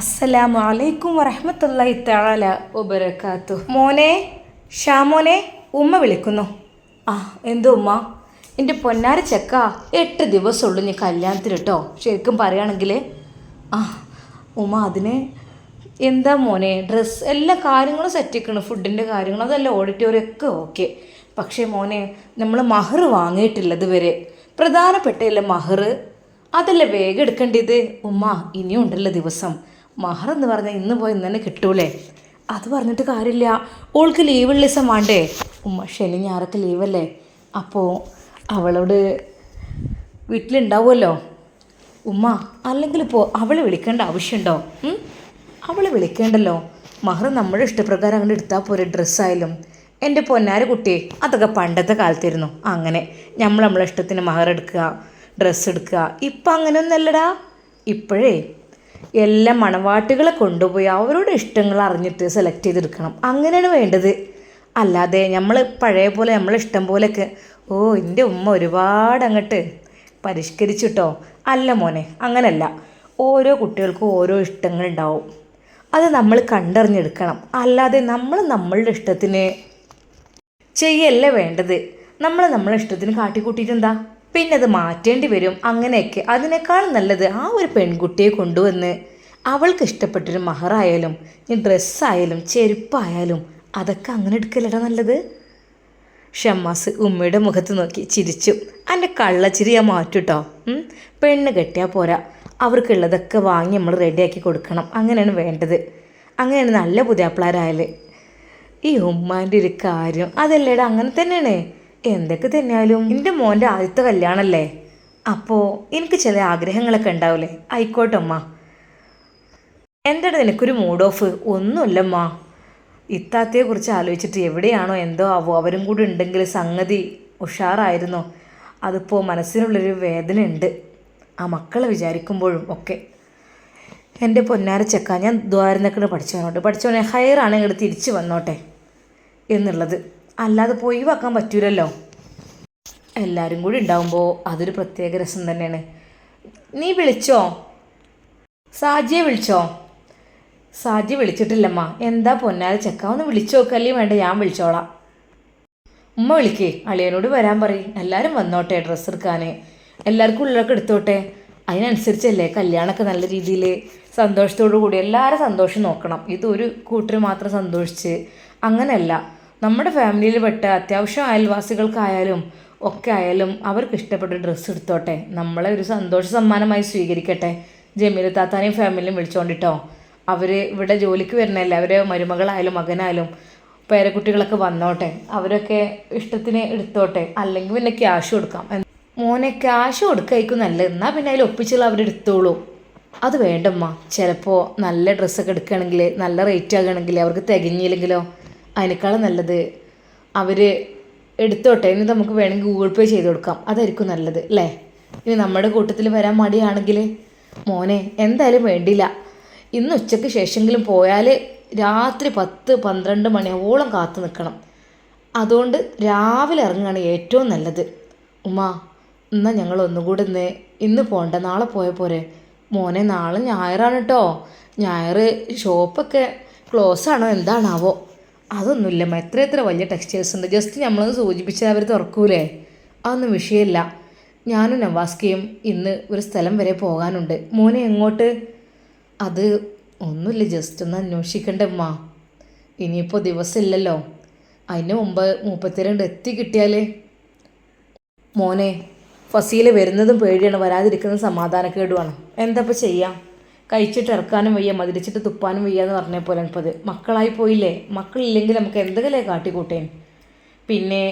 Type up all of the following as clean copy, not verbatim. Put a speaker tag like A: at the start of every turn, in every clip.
A: അസ്സലാമു അലൈക്കും വറഹ്മത്തുള്ളാഹി തആല വബറകാതുഹു. മോനെ, ഷാമോനെ, ഉമ്മ വിളിക്കുന്നു. ആ എന്തോ ഉമ്മ? എൻ്റെ പൊന്നാര ചെക്ക, 8 ദിവസമുള്ളൂ ഞാൻ കല്യാണത്തിന് കേട്ടോ. ശരിക്കും പറയുകയാണെങ്കിൽ ഉമ്മ അതിന് എന്താ മോനെ, ഡ്രസ്സ് എല്ലാ കാര്യങ്ങളും സെറ്റിക്കണം, ഫുഡിൻ്റെ കാര്യങ്ങളും അതെല്ലാം ഓഡിറ്റോറിയം ഒക്കെ ഓക്കെ. പക്ഷേ മോനെ, നമ്മൾ മഹർ വാങ്ങിയിട്ടില്ല ഇതുവരെ. പ്രധാനപ്പെട്ടല്ല മഹർ, അതല്ലേ വേഗം എടുക്കേണ്ടത് ഉമ്മ. ഇനിയും ഉണ്ടല്ലോ ദിവസം. മഹർ എന്ന് പറഞ്ഞാൽ ഇന്ന് പോയി ഇന്ന് തന്നെ കിട്ടൂലേ. അത് പറഞ്ഞിട്ട് കാര്യമില്ല, ഓൾക്ക് ലീവുള്ള ദിവസം വേണ്ടേ ഉമ്മ. ശനി ഞായറൊക്കെ ലീവല്ലേ, അപ്പോൾ അവളോട് വീട്ടിലുണ്ടാവുമല്ലോ ഉമ്മ. അല്ലെങ്കിൽ ഇപ്പോൾ അവളെ വിളിക്കേണ്ട ആവശ്യമുണ്ടോ? അവളെ വിളിക്കേണ്ടല്ലോ. മഹർ നമ്മുടെ ഇഷ്ടപ്രകാരം അങ്ങനെ എടുത്താൽ പോരെ. ഡ്രസ്സായാലും എൻ്റെ പൊന്നാര കുട്ടിയെ, അതൊക്കെ പണ്ടത്തെ കാലത്തായിരുന്നു. അങ്ങനെ നമ്മളെ ഇഷ്ടത്തിന് മഹർ എടുക്കുക, ഡ്രസ്സ് എടുക്കുക. ഇപ്പം അങ്ങനെയൊന്നല്ലടാ. ഇപ്പോഴേ എല്ലാ മണവാട്ടികളെ കൊണ്ടുപോയി അവരുടെ ഇഷ്ടങ്ങൾ അറിഞ്ഞിട്ട് സെലക്ട് ചെയ്തെടുക്കണം. അങ്ങനെയാണ് വേണ്ടത്. അല്ലാതെ നമ്മൾ പഴയ പോലെ നമ്മളെ ഇഷ്ടം പോലെയൊക്കെ എൻ്റെ ഉമ്മ ഒരുപാട് അങ്ങോട്ട് പരിഷ്കരിച്ചിട്ടോ. അല്ല മോനെ, അങ്ങനല്ല. ഓരോ കുട്ടികൾക്കും ഓരോ ഇഷ്ടങ്ങളുണ്ടാവും. അത് നമ്മൾ കണ്ടറിഞ്ഞെടുക്കണം. അല്ലാതെ നമ്മൾ നമ്മളുടെ ഇഷ്ടത്തിന് ചെയ്യല്ലേ വേണ്ടത്. നമ്മളെ ഇഷ്ടത്തിന് കാട്ടിക്കൂട്ടിയിട്ടെന്താ, പിന്നെ അത് മാറ്റേണ്ടി വരും. അങ്ങനെയൊക്കെ അതിനേക്കാൾ നല്ലത് ആ ഒരു പെൺകുട്ടിയെ കൊണ്ടുവന്ന് അവൾക്ക് ഇഷ്ടപ്പെട്ടൊരു മഹറായാലും ഡ്രസ്സായാലും ചെരുപ്പായാലും അതൊക്കെ അങ്ങനെ എടുക്കലടാ നല്ലത്. ഷമ്മാസ് ഉമ്മയുടെ മുഖത്ത് നോക്കി ചിരിച്ചു. എൻ്റെ കള്ളച്ചിരി ഞാൻ മാറ്റൂട്ടോ. പെണ്ണ് കെട്ടിയാൽ പോരാ, അവർക്കുള്ളതൊക്കെ വാങ്ങി നമ്മൾ റെഡിയാക്കി കൊടുക്കണം. അങ്ങനെയാണ് വേണ്ടത്. അങ്ങനെയാണ് നല്ല പുതിയാപ്പിളാരായാൽ. ഈ ഉമ്മാൻ്റെ ഒരു കാര്യം അതല്ലേടാ, അങ്ങനെ തന്നെയാണ്. എന്തൊക്കെ തന്നെയാലും എൻ്റെ മോൻ്റെ ആദ്യത്തെ കല്യാണമല്ലേ, അപ്പോൾ എനിക്ക് ചില ആഗ്രഹങ്ങളൊക്കെ ഉണ്ടാവില്ലേ. ആയിക്കോട്ടെ അമ്മ. എന്താണ് നിനക്കൊരു മൂഡ് ഓഫ്? ഒന്നുമില്ലമ്മ, ഇത്താത്തയെക്കുറിച്ച് ആലോചിച്ചിട്ട് എവിടെയാണോ എന്തോ ആവോ. അവരും കൂടി ഉണ്ടെങ്കിൽ സംഗതി ഉഷാറായിരുന്നു. അതിപ്പോൾ മനസ്സിനുള്ളൊരു വേദന ഉണ്ട് ആ മക്കളെ വിചാരിക്കുമ്പോഴും ഒക്കെ. എൻ്റെ പൊന്നാര ചെക്ക, ഞാൻ ദ്വാരന്നൊക്കെ പഠിച്ചോനെ ഹയറാണ് ഇങ്ങോട്ട് തിരിച്ച് വന്നോട്ടെ എന്നുള്ളത്. അല്ലാതെ പോയി വെക്കാൻ പറ്റൂലല്ലോ. എല്ലാവരും കൂടി ഉണ്ടാവുമ്പോൾ അതൊരു പ്രത്യേക രസം തന്നെയാണ്. നീ വിളിച്ചോ? സാജിയെ വിളിച്ചോ? സാജി വിളിച്ചിട്ടില്ലമ്മ. എന്താ പൊന്നാര ചെക്ക, ഒന്ന് വിളിച്ചു നോക്കല്ലേ? വേണ്ട, ഞാൻ വിളിച്ചോളാം. ഉമ്മ വിളിക്കേ, അളിയനോട് വരാൻ പറയും. എല്ലാവരും വന്നോട്ടെ, ഡ്രസ്സ് എടുക്കാൻ എല്ലാവർക്കും ഉള്ളതൊക്കെ എടുത്തോട്ടെ. അതിനനുസരിച്ചല്ലേ കല്യാണമൊക്കെ നല്ല രീതിയിൽ സന്തോഷത്തോടു കൂടി എല്ലാവരും സന്തോഷം നോക്കണം. ഇതൊരു കൂട്ടർ മാത്രം സന്തോഷിച്ച് അങ്ങനെയല്ല. നമ്മുടെ ഫാമിലിയിൽ പെട്ട അത്യാവശ്യം അയൽവാസികൾക്കായാലും ഒക്കെ ആയാലും അവർക്ക് ഇഷ്ടപ്പെട്ട ഡ്രസ്സ് എടുത്തോട്ടെ. നമ്മളെ ഒരു സന്തോഷ സമ്മാനമായി സ്വീകരിക്കട്ടെ. ജമീല താത്താനെയും ഫാമിലിയും വിളിച്ചോണ്ടിട്ടോ. അവർ ഇവിടെ ജോലിക്ക് വരുന്നതല്ലേ, അവരെ മരുമകളായാലും മകനായാലും പേരക്കുട്ടികളൊക്കെ വന്നോട്ടെ. അവരൊക്കെ ഇഷ്ടത്തിന് എടുത്തോട്ടെ. അല്ലെങ്കിൽ പിന്നെ ക്യാഷ് കൊടുക്കാം. മോനെ, ക്യാഷ് കൊടുക്കായിരിക്കും നല്ലത്. എന്നാൽ പിന്നെ അതിൽ ഒപ്പിച്ചുള്ള അവരെടുത്തോളൂ. അത് വേണ്ടമ്മ. ചിലപ്പോൾ നല്ല ഡ്രസ്സൊക്കെ എടുക്കുകയാണെങ്കിൽ നല്ല റേറ്റ് ആകുകയാണെങ്കിൽ അവർക്ക് തികഞ്ഞില്ലെങ്കിലോ. അതിനേക്കാളും നല്ലത് അവർ എടുത്തോട്ടെ. ഇനി നമുക്ക് വേണമെങ്കിൽ ഗൂഗിൾ പേ ചെയ്ത് കൊടുക്കാം. അതായിരിക്കും നല്ലത് അല്ലേ. ഇനി നമ്മുടെ കൂട്ടത്തിൽ വരാൻ മടിയാണെങ്കിൽ മോനെ എന്തായാലും വേണ്ടില്ല. ഇന്ന് ഉച്ചയ്ക്ക് ശേഷമെങ്കിലും പോയാൽ രാത്രി 10-12 മണിയോളം കാത്തു നിൽക്കണം. അതുകൊണ്ട് രാവിലെ ഇറങ്ങുകയാണ് ഏറ്റവും നല്ലത്. ഉമ്മ, എന്നാൽ ഞങ്ങൾ ഒന്നുകൂടെ ഇന്ന് പോകണ്ട, നാളെ പോയ പോരെ? മോനെ, നാളെ ഞായറാണ് കേട്ടോ. ഞായർ ഷോപ്പൊക്കെ ക്ലോസ് ആണോ എന്താണാവോ. അതൊന്നുമില്ലമ്മ, എത്ര വലിയ ടെക്സ്റ്റൈൽസ് ഉണ്ട്. ജസ്റ്റ് നമ്മളൊന്ന് സൂചിപ്പിച്ചാൽ അവർ തുറക്കൂലേ. അതൊന്നും വിഷയമില്ല. ഞാനും നവാസ്കയും ഇന്ന് ഒരു സ്ഥലം വരെ പോകാനുണ്ട്. മോനെ എങ്ങോട്ട്? അത് ഒന്നുമില്ല, ജസ്റ്റ് ഒന്ന് അന്വേഷിക്കണ്ടേ അമ്മ. ഇനിയിപ്പോൾ ദിവസമില്ലല്ലോ. അതിന് മുമ്പ് 32 എത്തി കിട്ടിയാൽ. മോനെ, ഫസീല വരുന്നതും പേടിയാണ്, വരാതിരിക്കുന്നതും സമാധാനക്കേടുമാണ്. എന്താപ്പോൾ ചെയ്യാം? കഴിച്ചിട്ട് ഇറക്കാനും വയ്യ, മതിരിച്ചിട്ട് തുപ്പാനും വയ്യ എന്ന് പറഞ്ഞ പോലെ ഇപ്പോൾ അത് മക്കളായി പോയില്ലേ. മക്കളില്ലെങ്കിൽ നമുക്ക് എന്തെങ്കിലും കാട്ടിക്കൂട്ടേൻ. പിന്നെ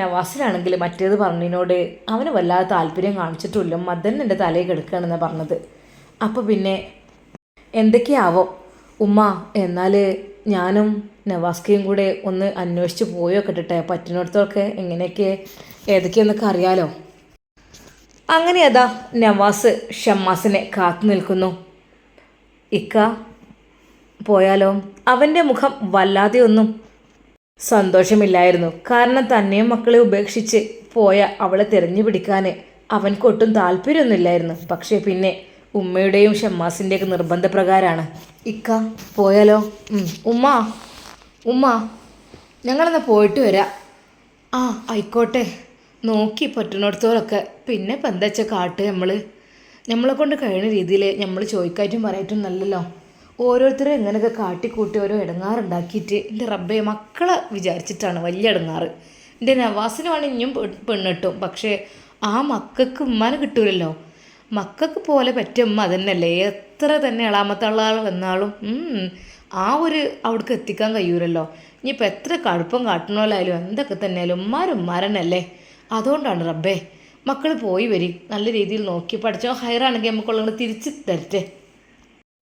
A: നവാസിനാണെങ്കിൽ മറ്റേത് പറഞ്ഞതിനോട് അവന് വല്ലാതെ താല്പര്യം കാണിച്ചിട്ടില്ല. മദൻ എൻ്റെ തലയിൽ കിടക്കുകയാണെന്നാണ് പറഞ്ഞത്. അപ്പോൾ പിന്നെ എന്തൊക്കെയാവോ ഉമ്മ. എന്നാൽ ഞാനും നവാസ്കയും കൂടെ ഒന്ന് അന്വേഷിച്ച് പോയൊക്കെ ഇട്ടിട്ടെ, പറ്റുന്നിടത്തൊക്കെ എങ്ങനെയൊക്കെ ഏതൊക്കെയെന്നൊക്കെ അറിയാലോ. അങ്ങനെ അതാ നവാസ് ഷമ്മാസിനെ കാത്തു നിൽക്കുന്നു. ഇക്ക പോയാലോ? അവൻ്റെ മുഖം വല്ലാതെ ഒന്നും സന്തോഷമില്ലായിരുന്നു. കാരണം തന്നെയും മക്കളെ ഉപേക്ഷിച്ച് പോയ അവളെ തിരഞ്ഞു പിടിക്കാൻ അവൻക്കൊട്ടും താല്പര്യമൊന്നുമില്ലായിരുന്നു. പക്ഷേ പിന്നെ ഉമ്മയുടെയും ഷമ്മാസിൻ്റെയൊക്കെ നിർബന്ധപ്രകാരമാണ് ഇക്ക പോയാലോ? ഉമ്മ ഉമ്മ ഞങ്ങളെന്നാ പോയിട്ട് വരാം. ആ ആയിക്കോട്ടെ, നോക്കി പറ്റുന്നിടത്തോളൊക്കെ. പിന്നെ ഇപ്പം എന്താ വെച്ചാൽ കാട്ട് നമ്മളെ കൊണ്ട് കഴിയുന്ന രീതിയിൽ നമ്മൾ ചോദിക്കാറ്റും പറയാറ്റും നല്ലല്ലോ. ഓരോരുത്തരും ഇങ്ങനെയൊക്കെ കാട്ടിക്കൂട്ടി ഓരോ ഇടങ്ങാറുണ്ടാക്കിയിട്ട് എൻ്റെ റബ്ബെ മക്കളെ വിചാരിച്ചിട്ടാണ് വലിയ ഇടങ്ങാറ്. എൻ്റെ നവാസിന് വേണം ഇനിയും പെണ്ണിട്ടും, പക്ഷേ ആ മക്കൾക്ക് ഉമ്മാനെ കിട്ടൂലല്ലോ. മക്കൾക്ക് പോലെ പറ്റിയ ഉമ്മ അതന്നെയല്ലേ. എത്ര തന്നെ എളാമത്തെ ആൾ വന്നാലും ആ ഒരു അവിടേക്ക് എത്തിക്കാൻ കഴിയൂലല്ലോ. ഇനിയിപ്പോൾ എത്ര കടുപ്പം കാട്ടണോലായാലും എന്തൊക്കെ തന്നെയാലും ഉമ്മാരല്ലേ. അതുകൊണ്ടാണ് റബ്ബേ മക്കൾ പോയി വരി, നല്ല രീതിയിൽ നോക്കി പഠിച്ചോ. ഹയറാണെങ്കിൽ നമുക്കുള്ളത് തിരിച്ച് തരട്ടെ.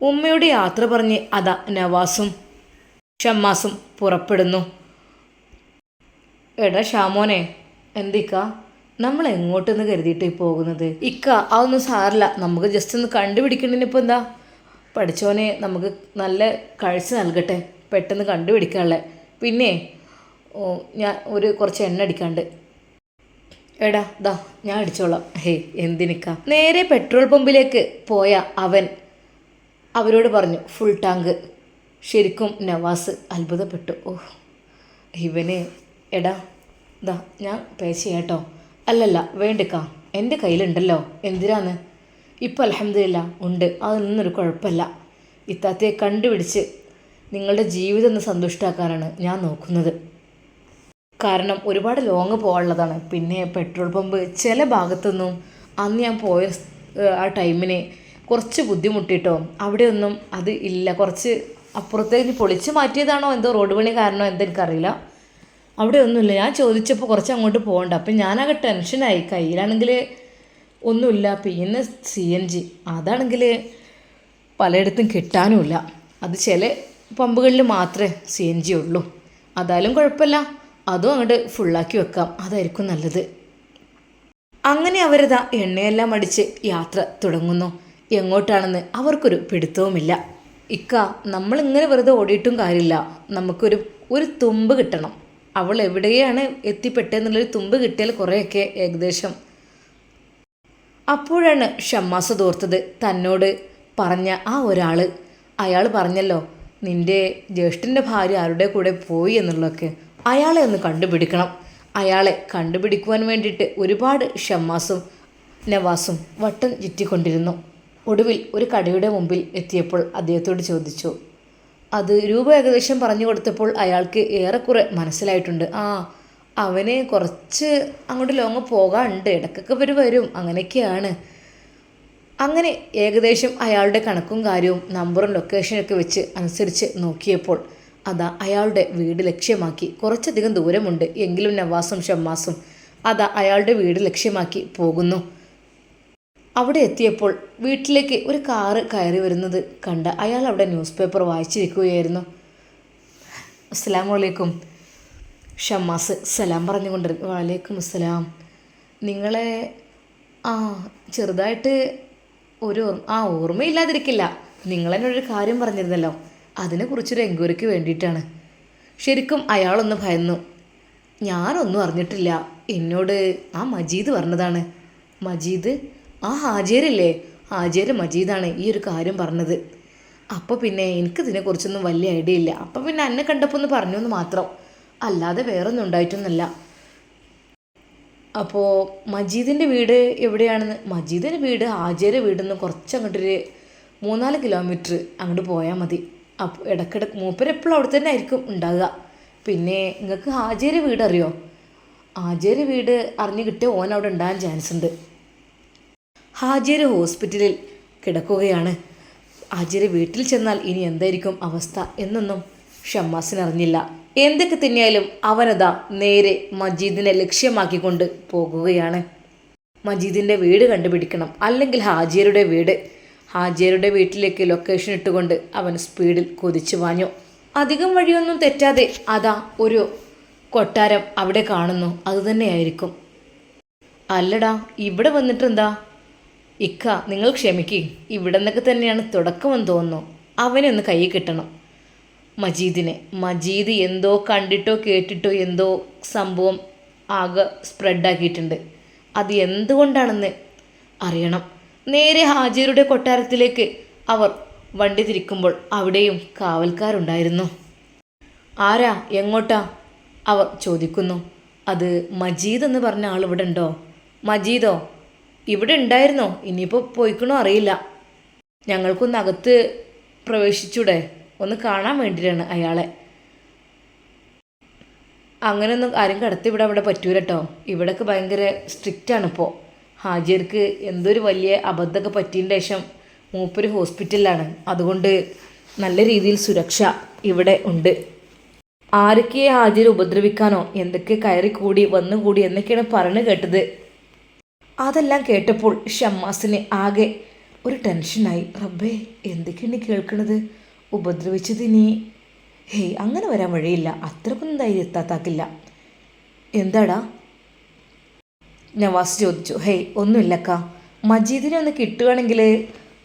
A: ഉമ്മയോട് യാത്ര പറഞ്ഞ് അതാ നവാസും ഷമ്മാസും പുറപ്പെടുന്നു. എടാ ഷാമോനെ, എന്തിക്ക നമ്മൾ എങ്ങോട്ടെന്ന് കരുതിയിട്ട് പോകുന്നത്? ഇക്ക അതൊന്നും സാറില്ല, നമുക്ക് ജസ്റ്റ് ഒന്ന് കണ്ടുപിടിക്കണതിനിപ്പോൾ എന്താ. പഠിച്ചോനെ നമുക്ക് നല്ല കാഴ്ച നൽകട്ടെ, പെട്ടെന്ന് കണ്ടുപിടിക്കാനുള്ളത്. പിന്നെ ഞാൻ കുറച്ച് എണ്ണ അടിക്കാണ്ട്. എടാ ദാ ഞാൻ അടിച്ചോളാം. ഹേയ് എന്തിനിക്ക. നേരെ പെട്രോൾ പമ്പിലേക്ക് പോയ അവരോട് പറഞ്ഞു ഫുൾ ടാങ്ക്. ശരിക്കും നവാസ് അത്ഭുതപ്പെട്ടു. ഇവന് എടാ ദാ ഞാൻ പേ ചെയ്യാട്ടോ. അല്ലല്ല വേണ്ടിക്കാ, എൻ്റെ കയ്യിലുണ്ടല്ലോ. എന്തിനാന്ന്? ഇപ്പം അൽഹംദുലില്ലാ ഉണ്ട്, അതൊന്നൊരു കുഴപ്പമില്ല. ഇത്താത്തയെ കണ്ടുപിടിച്ച് നിങ്ങളുടെ ജീവിതം ഒന്ന് സന്തുഷ്ടമാക്കാനാണ് ഞാൻ നോക്കുന്നത്. കാരണം ഒരുപാട് ലോങ് പോകാനുള്ളതാണ്. പിന്നെ പെട്രോൾ പമ്പ് ചില ഭാഗത്തൊന്നും അന്ന് ഞാൻ പോയ ആ ടൈമിന് കുറച്ച് ബുദ്ധിമുട്ടിട്ടോ. അവിടെയൊന്നും അത് ഇല്ല. കുറച്ച് അപ്പുറത്തേക്ക് പൊളിച്ച് മാറ്റിയതാണോ എന്തോ, റോഡ് പണി കാരണമോ എന്തോ എനിക്കറിയില്ല. അവിടെ ഒന്നുമില്ല. ഞാൻ ചോദിച്ചപ്പോൾ കുറച്ച് അങ്ങോട്ട് പോകണ്ട. അപ്പം ഞാനാകെ ടെൻഷനായി. കയ്യിലാണെങ്കിൽ ഒന്നുമില്ല. പിന്നെ CNG അതാണെങ്കിൽ പലയിടത്തും കിട്ടാനുമില്ല. അത് ചില പമ്പുകളിൽ മാത്രമേ CNG ഉള്ളൂ. അതായാലും കുഴപ്പമില്ല, അതും അങ്ങോട്ട് ഫുള്ളാക്കി വെക്കാം, അതായിരിക്കും നല്ലത്. അങ്ങനെ അവരിതാ എണ്ണയെല്ലാം അടിച്ച് യാത്ര തുടങ്ങുന്നു. എങ്ങോട്ടാണെന്ന് അവർക്കൊരു പിടുത്തവുമില്ല. ഇക്ക നമ്മളിങ്ങനെ വെറുതെ ഓടിയിട്ടും കാര്യമില്ല, നമുക്കൊരു തുമ്പ് കിട്ടണം. അവൾ എവിടെയാണ് എത്തിപ്പെട്ടെന്നുള്ളൊരു തുമ്പ് കിട്ടിയാൽ കുറേയൊക്കെ ഏകദേശം. അപ്പോഴാണ് ഷമ്മാസ് തോർത്തത് തന്നോട് പറഞ്ഞ ആ ഒരാൾ. അയാൾ പറഞ്ഞല്ലോ നിൻ്റെ ജ്യേഷ്ഠൻ്റെ ഭാര്യ ആരുടെ കൂടെ പോയി എന്നുള്ളതൊക്കെ. അയാളെ ഒന്ന് കണ്ടുപിടിക്കണം. അയാളെ കണ്ടുപിടിക്കുവാൻ വേണ്ടിയിട്ട് ഒരുപാട് ഷമ്മാസും നവാസും വട്ടം ചുറ്റിക്കൊണ്ടിരുന്നു. ഒടുവിൽ ഒരു കടയുടെ മുമ്പിൽ എത്തിയപ്പോൾ അദ്ദേഹത്തോട് ചോദിച്ചു. അത് രൂപ ഏകദേശം പറഞ്ഞു കൊടുത്തപ്പോൾ അയാൾക്ക് ഏറെക്കുറെ മനസ്സിലായിട്ടുണ്ട്. അവന് കുറച്ച് അങ്ങോട്ട് ലോങ്ങ് പോകാനുണ്ട്, ഇടയ്ക്കൊക്കെ വരും, അങ്ങനെയൊക്കെയാണ്. അങ്ങനെ ഏകദേശം അയാളുടെ കണക്കും കാര്യവും നമ്പറും ലൊക്കേഷനൊക്കെ വെച്ച് അനുസരിച്ച് നോക്കിയപ്പോൾ അതാ അയാളുടെ വീട് ലക്ഷ്യമാക്കി. കുറച്ചധികം ദൂരമുണ്ട് എങ്കിലും നവാസും ഷമ്മാസും അതാ അയാളുടെ വീട് ലക്ഷ്യമാക്കി പോകുന്നു. അവിടെ എത്തിയപ്പോൾ വീട്ടിലേക്ക് ഒരു കാറ് കയറി വരുന്നത് കണ്ട അയാൾ അവിടെ ന്യൂസ് പേപ്പർ വായിച്ചിരിക്കുകയായിരുന്നു. അസ്സലാമു അലൈക്കും. ഷമ്മാസ് സലാം പറഞ്ഞുകൊണ്ടിരുന്നു. വലൈക്കും അസ്സലാം. നിങ്ങളെ ചെറുതായിട്ട് ഓർമ്മയില്ലാതിരിക്കില്ല. നിങ്ങളെന്നൊരു കാര്യം പറഞ്ഞിരുന്നല്ലോ, അതിനെക്കുറിച്ചൊരു എൻക്വയറിക്ക് വേണ്ടിയിട്ടാണ്. ശരിക്കും അയാളൊന്ന് ഭയന്നു. ഞാനൊന്നും അറിഞ്ഞിട്ടില്ല, എന്നോട് ആ മജീദ് പറഞ്ഞതാണ്. മജീദ്? ഹാജേരല്ലേ? ഹാജേര് മജീദാണ് ഈ ഒരു കാര്യം പറഞ്ഞത്. അപ്പോൾ പിന്നെ എനിക്കിതിനെക്കുറിച്ചൊന്നും വലിയ ഐഡിയ ഇല്ല. അപ്പോൾ പിന്നെ എന്നെ കണ്ടപ്പോൾ ഒന്ന് പറഞ്ഞു എന്ന് മാത്രം, അല്ലാതെ വേറൊന്നും ഉണ്ടായിട്ടൊന്നുമല്ല. അപ്പോൾ മജീദിൻ്റെ വീട് എവിടെയാണെന്ന്? മജീദിൻ്റെ വീട് ഹാജേരെ വീടിൽ നിന്ന് കുറച്ചങ്ങോട്ടൊരു 3-4 കിലോമീറ്റർ അങ്ങോട്ട് പോയാൽ മതി. അപ്പോൾ ഇടയ്ക്കിടയ്ക്ക് മൂപ്പരെപ്പോഴും അവിടെ തന്നെ ആയിരിക്കും ഉണ്ടാകുക. പിന്നെ നിങ്ങൾക്ക് ഹാജേരെ വീട് അറിയോ? ഹാജേരെ വീട് അറിഞ്ഞു കിട്ടിയ ഓൻ അവിടെ ഉണ്ടാകാൻ ചാൻസ് ഉണ്ട്. ഹാജേര് ഹോസ്പിറ്റലിൽ കിടക്കുകയാണ്. ഹാജേര് വീട്ടിൽ ചെന്നാൽ ഇനി എന്തായിരിക്കും അവസ്ഥ എന്നൊന്നും ഷമ്മാസിനറിഞ്ഞില്ല. എന്തൊക്കെ തന്നെയായാലും അവനതാ നേരെ മജീദിനെ ലക്ഷ്യമാക്കിക്കൊണ്ട് പോകുകയാണ്. മജീദിൻ്റെ വീട് കണ്ടുപിടിക്കണം, അല്ലെങ്കിൽ ഹാജേരുടെ വീട്. ഹാജേരുടെ വീട്ടിലേക്ക് ലൊക്കേഷൻ ഇട്ടുകൊണ്ട് അവൻ സ്പീഡിൽ കുതിച്ചു വാഞ്ഞു. അധികം വഴിയൊന്നും തെറ്റാതെ അതാ ഒരു കൊട്ടാരം അവിടെ കാണുന്നു. അതുതന്നെയായിരിക്കും. അല്ലടാ ഇവിടെ വന്നിട്ടെന്താ? ഇക്ക നിങ്ങൾ ക്ഷമിക്കുക, ഇവിടെ നിന്നൊക്കെ തന്നെയാണ് തുടക്കമെന്ന് തോന്നുന്നു. അവനെ ഒന്ന് കൈ കിട്ടണം, മജീദിനെ. മജീദ് എന്തോ കണ്ടിട്ടോ കേട്ടിട്ടോ എന്തോ സംഭവം ആകെ സ്പ്രെഡാക്കിയിട്ടുണ്ട്. അത് എന്തുകൊണ്ടാണെന്ന് അറിയണം. നേരെ ഹാജിയുടെ കൊട്ടാരത്തിലേക്ക് അവർ വണ്ടി തിരിക്കുമ്പോൾ അവിടെയും കാവൽക്കാരുണ്ടായിരുന്നു. ആരാ, എങ്ങോട്ടാ, അവർ ചോദിക്കുന്നു. അത് മജീദ് എന്ന് പറഞ്ഞ ആൾ ഇവിടെ ഉണ്ടോ? മജീദോ? ഇവിടെ ഉണ്ടായിരുന്നോ? ഇനിയിപ്പോൾ പോയിക്കണോ അറിയില്ല. ഞങ്ങൾക്കൊന്ന് അകത്ത് പ്രവേശിച്ചൂടെ? ഒന്ന് കാണാൻ വേണ്ടിയിട്ടാണ് അയാളെ. അങ്ങനെയൊന്നും ആരും കടത്തിവിടാൻ ഇവിടെ പറ്റൂല കേട്ടോ. ഇവിടെയൊക്കെ ഭയങ്കര സ്ട്രിക്റ്റാണിപ്പോൾ. ഹാജിയർക്ക് എന്തൊരു വലിയ അബദ്ധമൊക്കെ പറ്റിയതിന് ശേഷം മൂപ്പര് ഹോസ്പിറ്റലിലാണ്. അതുകൊണ്ട് നല്ല രീതിയിൽ സുരക്ഷ ഇവിടെ ഉണ്ട്. ആരൊക്കെ ഹാജിയെ ഉപദ്രവിക്കാനോ എന്തൊക്കെ കയറിക്കൂടി വന്നുകൂടി എന്നൊക്കെയാണ് പറഞ്ഞു കേട്ടത്. അതെല്ലാം കേട്ടപ്പോൾ ഷമ്മാസിന് ആകെ ഒരു ടെൻഷനായി. റബ്ബേ, എന്തൊക്കെയാണ് കേൾക്കണത്? ഉപദ്രവിച്ചത് ഇനി ഹേയ് അങ്ങനെ വരാൻ വഴിയില്ല. അത്രക്കൊന്നും ധൈര്യം എത്താത്താക്കില്ല. എന്താടാ? നവാസ് ചോദിച്ചു. ഹേയ് ഒന്നുമില്ലക്ക, മജീദിനെ ഒന്ന് കിട്ടുകയാണെങ്കിൽ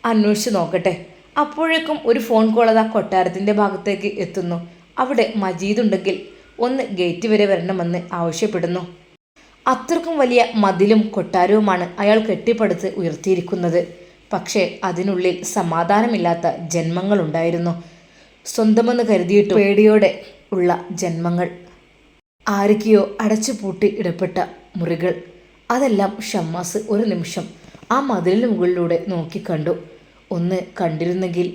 A: അന്വേഷിച്ച് നോക്കട്ടെ. അപ്പോഴേക്കും ഒരു ഫോൺ കോൾ അതാ കൊട്ടാരത്തിൻ്റെ ഭാഗത്തേക്ക് എത്തുന്നു. അവിടെ മജീദ് ഉണ്ടെങ്കിൽ ഒന്ന് ഗേറ്റ് വരെ വരണമെന്ന് ആവശ്യപ്പെടുന്നു. അത്രക്കും വലിയ മതിലും കൊട്ടാരവുമാണ് അയാൾ കെട്ടിപ്പടുത്ത് ഉയർത്തിയിരിക്കുന്നത്. പക്ഷേ അതിനുള്ളിൽ സമാധാനമില്ലാത്ത ജന്മങ്ങളുണ്ടായിരുന്നു. സ്വന്തമെന്ന് കരുതിയിട്ട് പേടിയോടെ ഉള്ള ജന്മങ്ങൾ. ആരൊക്കെയോ അടച്ചു പൂട്ടി ഇടപെട്ട മുറികൾ. അതെല്ലാം ഷമ്മാസ് ഒരു നിമിഷം ആ മതിലിന് മുകളിലൂടെ നോക്കിക്കണ്ടു. ഒന്ന് കണ്ടിരുന്നെങ്കിൽ,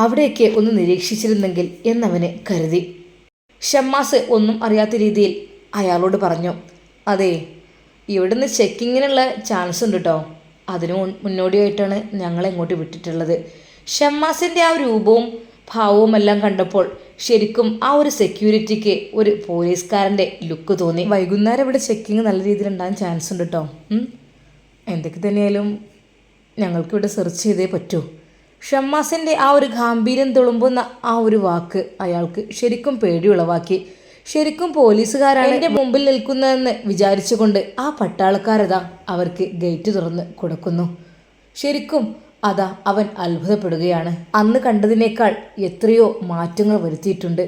A: അവിടെയൊക്കെ ഒന്ന് നിരീക്ഷിച്ചിരുന്നെങ്കിൽ എന്നവന് കരുതി. ഷമ്മാസ് ഒന്നും അറിയാത്ത രീതിയിൽ അയാളോട് പറഞ്ഞു. അതെ, ഇവിടുന്ന് ചെക്കിങ്ങിനുള്ള ചാൻസ് ഉണ്ട് കേട്ടോ. അതിന് മുന്നോടിയായിട്ടാണ് ഞങ്ങളെ ഇങ്ങോട്ട് വിട്ടിട്ടുള്ളത്. ഷമ്മാസിൻ്റെ ആ രൂപവും ഭാവവും എല്ലാം കണ്ടപ്പോൾ ശരിക്കും ആ ഒരു സെക്യൂരിറ്റിക്ക് ഒരു പോലീസുകാരൻ്റെ ലുക്ക് തോന്നി. വൈകുന്നേരം ഇവിടെ ചെക്കിങ് നല്ല രീതിയിൽ ഉണ്ടാകാൻ ചാൻസ് ഉണ്ട് കേട്ടോ. എന്തൊക്കെ തന്നെയായാലും ഞങ്ങൾക്കിവിടെ സെർച്ച് ചെയ്തേ പറ്റൂ. ഷമ്മാസിൻ്റെ ആ ഒരു ഗാംഭീര്യം തുളുമ്പുന്ന ആ ഒരു വാക്ക് അയാൾക്ക് ശരിക്കും പേടിയുളവാക്കി. ശരിക്കും പോലീസുകാരാണ് എൻ്റെ മുമ്പിൽ നിൽക്കുന്നതെന്ന് വിചാരിച്ചുകൊണ്ട് ആ പട്ടാളക്കാരതാ അവർക്ക് ഗേറ്റ് തുറന്ന് കൊടുക്കുന്നു. ശരിക്കും അതാ അവൻ അത്ഭുതപ്പെടുകയാണ്. അന്ന് കണ്ടതിനേക്കാൾ എത്രയോ മാറ്റങ്ങൾ വരുത്തിയിട്ടുണ്ട്.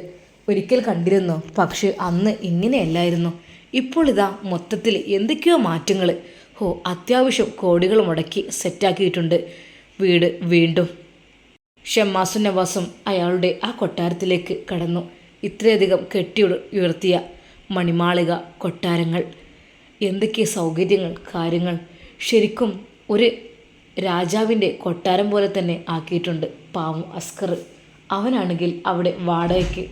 A: ഒരിക്കൽ കണ്ടിരുന്നു, പക്ഷെ അന്ന് ഇങ്ങനെയല്ലായിരുന്നു. ഇപ്പോൾ ഇതാ മൊത്തത്തിൽ എന്തൊക്കെയോ മാറ്റങ്ങൾ. അത്യാവശ്യം കോടികൾ മുടക്കി സെറ്റാക്കിയിട്ടുണ്ട് വീട്. വീണ്ടും ഷമ്മാസും നവാസും അയാളുടെ ആ കൊട്ടാരത്തിലേക്ക് കടന്നു. ഇത്രയധികം ഉയർത്തിയ മണിമാളിക, കൊട്ടാരങ്ങൾ, എന്തൊക്കെ സൗകര്യങ്ങൾ, കാര്യങ്ങൾ. ശരിക്കും ഒരു രാജാവിൻ്റെ കൊട്ടാരം പോലെ തന്നെ ആക്കിയിട്ടുണ്ട്. പാവം അസ്കർ, അവനാണെങ്കിൽ അവിടെ വാടകയ്ക്ക്.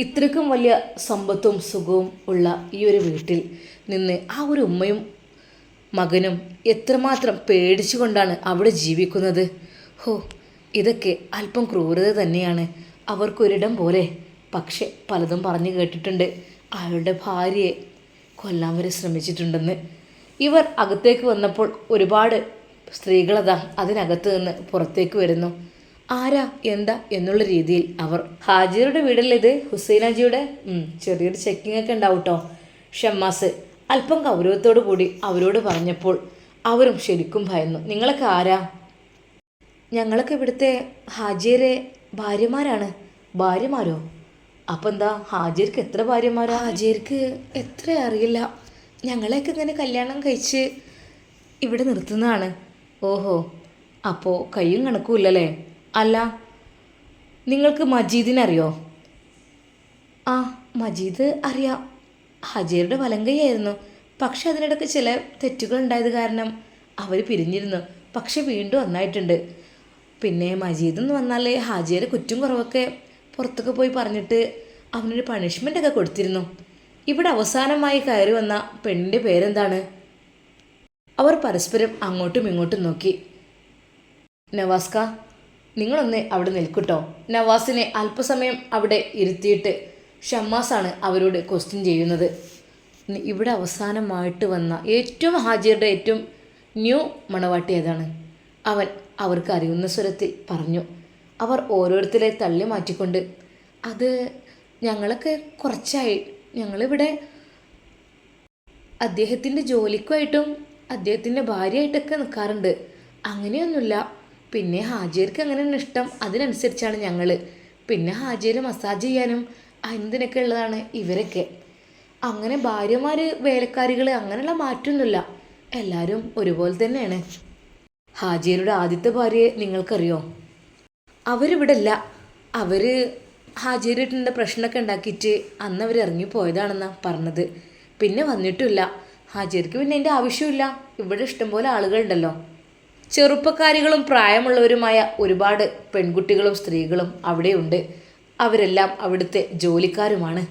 A: ഇത്രയ്ക്കും വലിയ സമ്പത്തും സുഖവും ഉള്ള ഈ ഒരു വീട്ടിൽ നിന്ന് ആ ഒരു ഉമ്മയും മകനും എത്രമാത്രം പേടിച്ചുകൊണ്ടാണ് അവിടെ ജീവിക്കുന്നത്. ഇതൊക്കെ അല്പം ക്രൂരത തന്നെയാണ്. അവർക്കൊരിടം പോലെ. പക്ഷെ പലതും പറഞ്ഞു കേട്ടിട്ടുണ്ട്. അയാളുടെ ഭാര്യയെ കൊല്ലാൻ വരെ ശ്രമിച്ചിട്ടുണ്ടെന്ന്. ഇവർ അകത്തേക്ക് വന്നപ്പോൾ ഒരുപാട് സ്ത്രീകളതാ അതിനകത്ത് നിന്ന് പുറത്തേക്ക് വരുന്നു. ആരാ, എന്താ എന്നുള്ള രീതിയിൽ അവർ. ഹാജിയുടെ വീടല്ലേ ഇത്? ഹുസൈനാജിയുടെ? ചെറിയൊരു ചെക്കിംഗ് ഒക്കെ ഉണ്ടാവും കേട്ടോ. ഷമ്മാസ് അല്പം ഗൗരവത്തോടു കൂടി അവരോട് പറഞ്ഞപ്പോൾ അവരും ശരിക്കും ഭയന്നു. നിങ്ങളൊക്കെ ആരാ? ഞങ്ങളൊക്കെ ഇവിടുത്തെ ഹാജിയരെ ഭാര്യമാരാണ്. ഭാര്യമാരോ? അപ്പം എന്താ ഹാജിയർക്ക് എത്ര ഭാര്യമാരാ? ഹാജിയർക്ക് എത്ര അറിയില്ല. ഞങ്ങളെയൊക്കെ ഇങ്ങനെ കല്യാണം കഴിച്ച് ഇവിടെ നിർത്തുന്നതാണ്. ഓഹോ, അപ്പോൾ കയ്യും കണക്കുമില്ലല്ലേ? അല്ല, നിങ്ങൾക്ക് മജീദിനെ അറിയോ? ആ, മജീദ് അറിയാം. ഹാജിയരുടെ വലങ്കയായിരുന്നു. പക്ഷെ അതിനിടയ്ക്ക് ചില തെറ്റുകൾ ഉണ്ടായത് കാരണം അവർ പിരിഞ്ഞിരുന്നു. പക്ഷെ വീണ്ടും ഒന്നായിട്ടുണ്ട്. പിന്നെ മജീദ് എന്ന് വന്നാൽ ഹാജിയുടെ കുറ്റും കുറവൊക്കെ പുറത്തൊക്കെ പോയി പറഞ്ഞിട്ട് അവനൊരു പണിഷ്മെൻ്റൊക്കെ കൊടുത്തിരുന്നു. ഇവിടെ അവസാനമായി കയറി വന്ന പെണ്ണിൻ്റെ പേരെന്താണ്? അവർ പരസ്പരം അങ്ങോട്ടും ഇങ്ങോട്ടും നോക്കി. നവാസ്ക, നിങ്ങളൊന്ന് അവിടെ നിൽക്കട്ടോ. നവാസിനെ അല്പസമയം അവിടെ ഇരുത്തിയിട്ട് ഷമ്മാസാണ് അവരോട് ക്വസ്റ്റ്യൻ ചെയ്യുന്നത്. ഇവിടെ അവസാനമായിട്ട് വന്ന ഏറ്റവും ഹാജിയുടെ ഏറ്റവും ന്യൂ മണവാട്ടി ഏതാണ്? അവൻ അവർക്ക് അറിയുന്ന സ്വരത്തിൽ പറഞ്ഞു. അവർ ഓരോരുത്തരെ തള്ളി മാറ്റിക്കൊണ്ട്, അത് ഞങ്ങളൊക്കെ കുറച്ചായി. ഞങ്ങളിവിടെ അദ്ദേഹത്തിൻ്റെ ജോലിക്കുമായിട്ടും അദ്ദേഹത്തിൻ്റെ ഭാര്യയായിട്ടൊക്കെ നിൽക്കാറുണ്ട്. അങ്ങനെയൊന്നുമില്ല. പിന്നെ ഹാജിയർക്ക് അങ്ങനെയാണ് ഇഷ്ടം, അതിനനുസരിച്ചാണ് ഞങ്ങൾ. പിന്നെ ഹാജിയർ മസാജ് ചെയ്യാനും എന്തിനൊക്കെ ഉള്ളതാണ് ഇവരൊക്കെ. അങ്ങനെ ഭാര്യമാർ, വേലക്കാരികൾ, അങ്ങനെയുള്ള മാറ്റമൊന്നുമില്ല. എല്ലാവരും ഒരുപോലെ തന്നെയാണ്. ഹാജിയരുടെ ആദ്യത്തെ ഭാര്യയെ നിങ്ങൾക്കറിയോ? അവരിവിടെ ഇല്ല. അവർ ഹാജിയേട്ടൻ്റെ പ്രശ്നമൊക്കെ ഉണ്ടാക്കിയിട്ട് അന്ന് അവർ ഇറങ്ങിപ്പോയതാണെന്നാണ് പറഞ്ഞത്. പിന്നെ വന്നിട്ടുമില്ല. ഹാജിയർക്ക് പിന്നെ എൻ്റെ ആവശ്യമില്ല. ഇവിടെ ഇഷ്ടംപോലെ ആളുകളുണ്ടല്ലോ. ചെറുപ്പക്കാരികളും പ്രായമുള്ളവരുമായ ഒരുപാട് പെൺകുട്ടികളും സ്ത്രീകളും അവിടെയുണ്ട്. അവരെല്ലാം അവിടുത്തെ ജോലിക്കാരുമാണ്.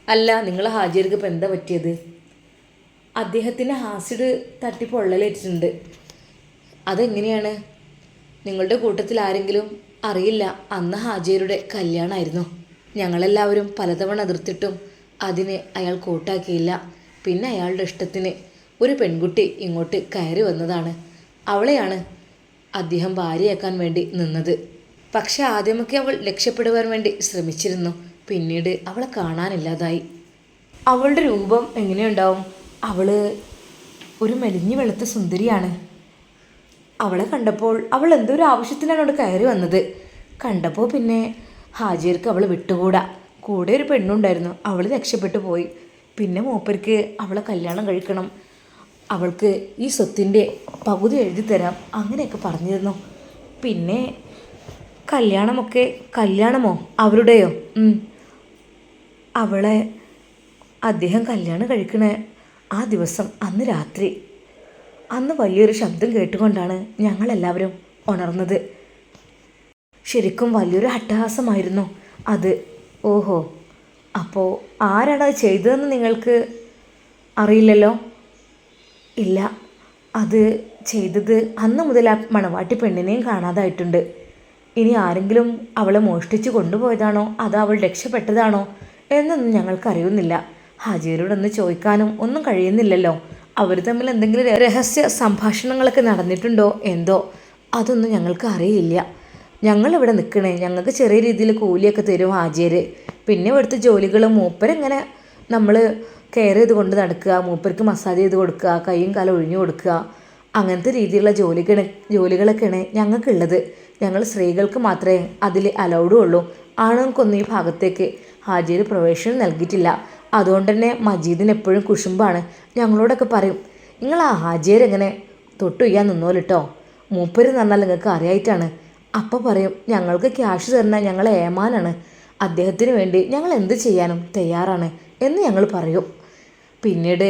A: അല്ല, നിങ്ങൾ ഹാജിയർക്ക് ഇപ്പം എന്താ പറ്റിയത്? അദ്ദേഹത്തിന് ആസിഡ് തട്ടി പൊള്ളലേറ്റിട്ടുണ്ട്. അതെങ്ങനെയാണ്? നിങ്ങളുടെ കൂട്ടത്തിൽ ആരെങ്കിലും? അറിയില്ല. അന്ന് ഹാജിയരുടെ കല്യാണമായിരുന്നു. ഞങ്ങളെല്ലാവരും പലതവണ എതിർത്തിട്ടും അതിന് അയാൾ കൂട്ടാക്കിയില്ല. പിന്നെ അയാളുടെ ഇഷ്ടത്തിന് ഒരു പെൺകുട്ടി ഇങ്ങോട്ട് കയറി വന്നതാണ്. അവളെയാണ് അദ്ദേഹം ഭാര്യയാക്കാൻ വേണ്ടി നിന്നത്. പക്ഷെ ആദ്യമൊക്കെ അവൾ രക്ഷപ്പെടുവാൻ വേണ്ടി ശ്രമിച്ചിരുന്നു. പിന്നീട് അവളെ കാണാനില്ലാതായി. അവളുടെ രൂപം എങ്ങനെയുണ്ടാവും? അവൾ ഒരു മെലിഞ്ഞു വെളുത്ത സുന്ദരിയാണ്. അവളെ കണ്ടപ്പോൾ അവൾ എന്തോ ഒരു ആവശ്യത്തിനാണ് അവിടെ കയറി വന്നത്. കണ്ടപ്പോൾ പിന്നെ ഹാജിയർക്ക് അവൾ വിട്ടുകൂടാ. കൂടെ ഒരു പെണ്ണുണ്ടായിരുന്നു. അവൾ രക്ഷപ്പെട്ടു പോയി. പിന്നെ മൂപ്പർക്ക് അവളെ കല്യാണം കഴിക്കണം, അവൾക്ക് ഈ സ്വത്തിൻ്റെ പകുതി എഴുതി തരാം, അങ്ങനെയൊക്കെ പറഞ്ഞിരുന്നു. പിന്നെ കല്യാണമോ അവരുടെയോ? അവളെ അദ്ദേഹം കല്യാണം കഴിക്കണ ആ ദിവസം അന്ന് രാത്രി, അന്ന് വലിയൊരു ശബ്ദം കേട്ടുകൊണ്ടാണ് ഞങ്ങളെല്ലാവരും ഉണർന്നത്. ശരിക്കും വലിയൊരു അട്ടഹാസമായിരുന്നു അത്. ഓഹോ, അപ്പോൾ ആരാണത് ചെയ്തതെന്ന് നിങ്ങൾക്ക് അറിയില്ലല്ലോ? ഇല്ല, അത് ചെയ്തത് അന്ന് മുതൽ ആ മണവാട്ടി പെണ്ണിനെയും കാണാതായിട്ടുണ്ട്. ഇനി ആരെങ്കിലും അവളെ മോഷ്ടിച്ച് കൊണ്ടുപോയതാണോ അതോ അവൾ രക്ഷപ്പെട്ടതാണോ എന്നൊന്നും ഞങ്ങൾക്കറിയുന്നില്ല. ഹാജിയരോടൊന്ന് ചോദിക്കാനും ഒന്നും കഴിയുന്നില്ലല്ലോ. അവർ തമ്മിൽ എന്തെങ്കിലും രഹസ്യ സംഭാഷണങ്ങളൊക്കെ നടന്നിട്ടുണ്ടോ എന്തോ, അതൊന്നും ഞങ്ങൾക്ക് അറിയില്ല. ഞങ്ങളിവിടെ നിൽക്കണേ, ഞങ്ങൾക്ക് ചെറിയ രീതിയിൽ കൂലിയൊക്കെ തരും ഹാജിയർ. പിന്നെ ഇവിടുത്തെ ജോലികൾ മൂപ്പരെങ്ങനെ നമ്മൾ കെയർ ചെയ്ത് കൊണ്ട് നടക്കുക, മൂപ്പർക്ക് മസാജ് ചെയ്ത് കൊടുക്കുക, കൈയും കാലം ഒഴിഞ്ഞു കൊടുക്കുക, അങ്ങനത്തെ രീതിയിലുള്ള ജോലികളൊക്കെയാണ് ഞങ്ങൾക്കുള്ളത്. ഞങ്ങൾ സ്ത്രീകൾക്ക് മാത്രമേ അതിൽ അലൗഡും ഉള്ളൂ. ആണുങ്ങൾക്കൊന്നും ഈ ഭാഗത്തേക്ക് ഹാജിയർ പ്രവേശനം നൽകിയിട്ടില്ല. അതുകൊണ്ട് തന്നെ മജീദിന് എപ്പോഴും കുശുമ്പാണ്. ഞങ്ങളോടൊക്കെ പറയും, നിങ്ങൾ ആ ഹാജിയർ എങ്ങനെ തൊട്ടു ചെയ്യാൻ നിന്നോലിട്ടോ, മൂപ്പര് എന്ന് പറഞ്ഞാൽ നിങ്ങൾക്ക് അറിയായിട്ടാണ്. അപ്പോൾ പറയും, ഞങ്ങൾക്ക് ക്യാഷ് തരുന്ന ഞങ്ങളെ ഏമാനാണ്, അദ്ദേഹത്തിന് വേണ്ടി ഞങ്ങൾ എന്ത് ചെയ്യാനും തയ്യാറാണ് എന്ന് ഞങ്ങൾ പറയും. പിന്നീട്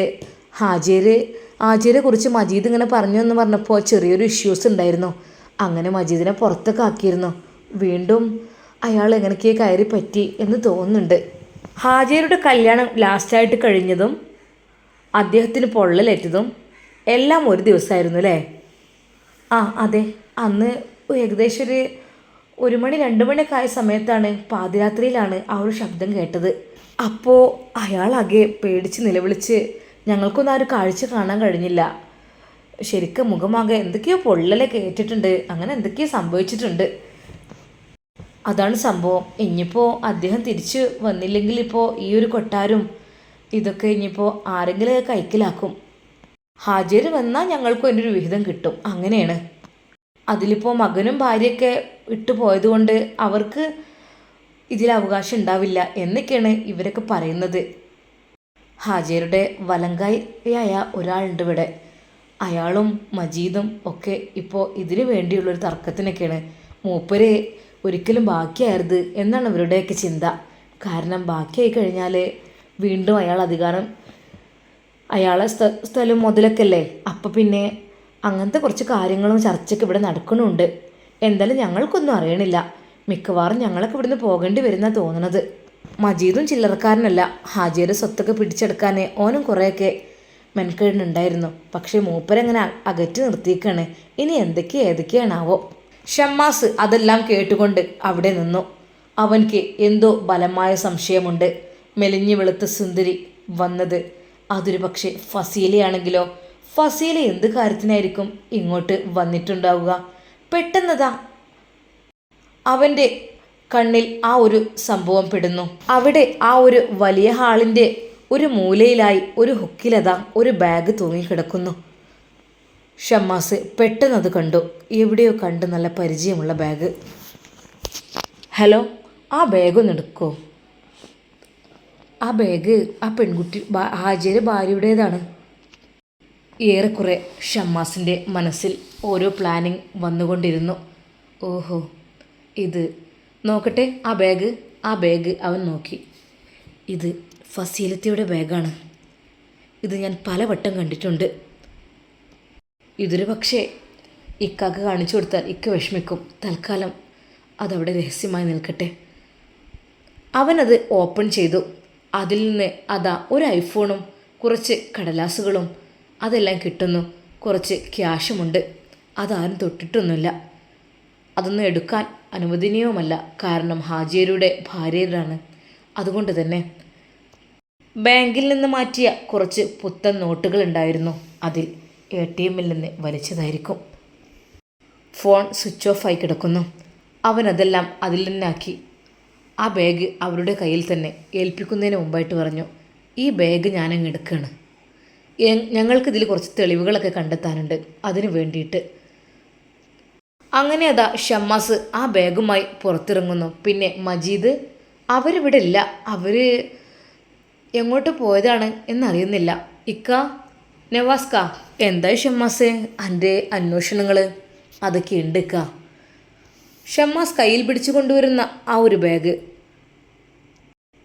A: ഹാജിയരെ കുറിച്ച് മജീദ് ഇങ്ങനെ പറഞ്ഞു എന്ന് പറഞ്ഞപ്പോൾ ചെറിയൊരു ഇഷ്യൂസ് ഉണ്ടായിരുന്നു. അങ്ങനെ മജീദിനെ പുറത്തൊക്കെ ആക്കിയിരുന്നു. വീണ്ടും അയാൾ എങ്ങനെയൊക്കെ കയറി പറ്റി എന്ന് തോന്നുന്നുണ്ട്. ഹാജിയരുടെ കല്യാണം ലാസ്റ്റായിട്ട് കഴിഞ്ഞതും അദ്ദേഹത്തിന് പൊള്ളലേറ്റതും എല്ലാം ഒരു ദിവസമായിരുന്നു അല്ലേ? ആ അതെ, അന്ന് ഏകദേശം ഒരു മണി 2 മണിയൊക്കെ ആയ സമയത്താണ്, പാതിരാത്രിയിലാണ് ആ ഒരു ശബ്ദം കേട്ടത്. അപ്പോൾ അയാളാകെ പേടിച്ച് നിലവിളിച്ച്, ഞങ്ങൾക്കൊന്നും ആ ഒരു കാഴ്ച കാണാൻ കഴിഞ്ഞില്ല. ശരിക്കും മുഖമാകെ എന്തൊക്കെയോ പൊള്ളലൊക്കെ ഏറ്റിട്ടുണ്ട്, അങ്ങനെ എന്തൊക്കെയോ സംഭവിച്ചിട്ടുണ്ട്. അതാണ് സംഭവം. ഇനിയിപ്പോൾ അദ്ദേഹം തിരിച്ച് വന്നില്ലെങ്കിൽ ഇപ്പോൾ ഈ ഒരു കൊട്ടാരും ഇതൊക്കെ ഇനിയിപ്പോൾ ആരെങ്കിലും കൈക്കലാക്കും. ഹാജിയർ വന്നാൽ ഞങ്ങൾക്കും അതിൻ്റെ ഒരു വിഹിതം കിട്ടും, അങ്ങനെയാണ്. അതിലിപ്പോൾ മകനും ഭാര്യയൊക്കെ ഇട്ടു പോയതുകൊണ്ട് അവർക്ക് ഇതിൽ അവകാശം ഉണ്ടാവില്ല എന്നൊക്കെയാണ് ഇവരൊക്കെ പറയുന്നത്. ഹാജിയരുടെ വലങ്കായായ ഒരാളുണ്ട് ഇവിടെ. അയാളും മജീദും ഒക്കെ ഇപ്പോൾ ഇതിനു വേണ്ടിയുള്ളൊരു തർക്കത്തിനൊക്കെയാണ്. മൂപ്പര് ഒരിക്കലും ബാക്കിയായിരുത് എന്നാണ് ഇവരുടെയൊക്കെ ചിന്ത. കാരണം ബാക്കിയായി കഴിഞ്ഞാൽ വീണ്ടും അയാളെ സ്ഥലം മുതലൊക്കെ അല്ലേ. അപ്പം പിന്നെ അങ്ങനത്തെ കുറച്ച് കാര്യങ്ങളും ചർച്ചയൊക്കെ ഇവിടെ നടക്കുന്നുണ്ട്. എന്തായാലും ഞങ്ങൾക്കൊന്നും അറിയണില്ല. മിക്കവാറും ഞങ്ങളൊക്കെ ഇവിടുന്ന് പോകേണ്ടി വരുന്ന തോന്നണത്. മജീദും ചില്ലറക്കാരനല്ല. ഹാജിയുടെ സ്വത്തൊക്കെ പിടിച്ചെടുക്കാൻ ഓനും കുറേയൊക്കെ മെനക്കെടുന്നുണ്ടായിരുന്നു. പക്ഷേ മൂപ്പരങ്ങനെ അകറ്റി നിർത്തിയേക്കാണ്. ഇനി ഏതൊക്കെയാണാവോ. ഷമ്മാസ് അതെല്ലാം കേട്ടുകൊണ്ട് അവിടെ നിന്നു. അവൻക്ക് എന്തോ ബലമായ സംശയമുണ്ട്. മെലിഞ്ഞു വെളുത്ത സുന്ദരി വന്നത് അതൊരു പക്ഷേ ഫസീലയാണെങ്കിലോ? ഫസീല എന്ത് കാര്യത്തിനായിരിക്കും ഇങ്ങോട്ട് വന്നിട്ടുണ്ടാവുക? പെട്ടെന്നതാ അവൻ്റെ കണ്ണിൽ ആ ഒരു സംഭവം പെടുന്നു. അവിടെ ആ ഒരു വലിയ ഹാളിൻ്റെ ഒരു മൂലയിലായി ഒരു ഹുക്കിലതാ ഒരു ബാഗ് തൂങ്ങിക്കിടക്കുന്നു. ഷമ്മാസ് പെട്ടെന്നത് കണ്ടു. എവിടെയോ കണ്ട് നല്ല പരിചയമുള്ള ബാഗ്. ഹലോ, ആ ബാഗൊന്ന് എടുക്കുമോ? ആ ബാഗ് ആ പെൺകുട്ടി ഹാജിയുടെ ഭാര്യയുടേതാണ്. ഏറെക്കുറെ ഷമ്മാസിൻ്റെ മനസ്സിൽ ഓരോ പ്ലാനിങ് വന്നുകൊണ്ടിരുന്നു. ഓഹോ, ഇത് നോക്കട്ടെ ആ ബാഗ് അവൻ നോക്കി. ഇത് ഫസീലത്തിയുടെ ബാഗാണ്. ഇത് ഞാൻ പലവട്ടം കണ്ടിട്ടുണ്ട്. ഇതൊരു പക്ഷേ ഇക്കാക്ക് കാണിച്ചു കൊടുത്താൽ ഇക്ക വിഷമിക്കും. തൽക്കാലം അതവിടെ രഹസ്യമായി നിൽക്കട്ടെ. അവനത് ഓപ്പൺ ചെയ്തു. അതിൽ നിന്ന് അതാ ഒരു ഐഫോണും കുറച്ച് കടലാസുകളും അതെല്ലാം കിട്ടുന്നു. കുറച്ച് ക്യാഷുമുണ്ട്. അതാരും തൊട്ടിട്ടൊന്നുമില്ല. അതൊന്നും എടുക്കാൻ അനുവദനീയവുമല്ല. കാരണം ഹാജിയരുടെ ഭാര്യയിലാണ്. അതുകൊണ്ട് തന്നെ ബാങ്കിൽ നിന്ന് മാറ്റിയ കുറച്ച് പുത്തൻ നോട്ടുകൾ ഉണ്ടായിരുന്നു. അതിൽ ATMൽ നിന്ന് വലിച്ചതായിരിക്കും. ഫോൺ സ്വിച്ച് ഓഫ് ആയി കിടക്കുന്നു. അവനതെല്ലാം അതിൽ നിന്നാക്കി ആ ബാഗ് അവരുടെ കയ്യിൽ തന്നെ ഏൽപ്പിക്കുന്നതിന് മുമ്പായിട്ട് പറഞ്ഞു, ഈ ബാഗ് ഞാനങ്ങ് എടുക്കുകയാണ്. ഞങ്ങൾക്കിതിൽ കുറച്ച് തെളിവുകളൊക്കെ കണ്ടെത്താനുണ്ട്. അതിന് വേണ്ടിയിട്ട്. അങ്ങനെ അതാ ഷമ്മാസ് ആ ബാഗുമായി പുറത്തിറങ്ങുന്നു. പിന്നെ മജീദ് അവരിവിടെ ഇല്ല. അവർ എങ്ങോട്ട് പോയതാണ് എന്നറിയുന്നില്ല. ഇക്ക, നവാസ്ക, എന്തായി ഷമ്മാസ് എൻ്റെ അന്വേഷണങ്ങൾ? അതൊക്കെ ഉണ്ട് ഇക്ക. ഷമ്മാസ് കയ്യിൽ പിടിച്ചു കൊണ്ടുവരുന്ന ആ ഒരു ബാഗ്,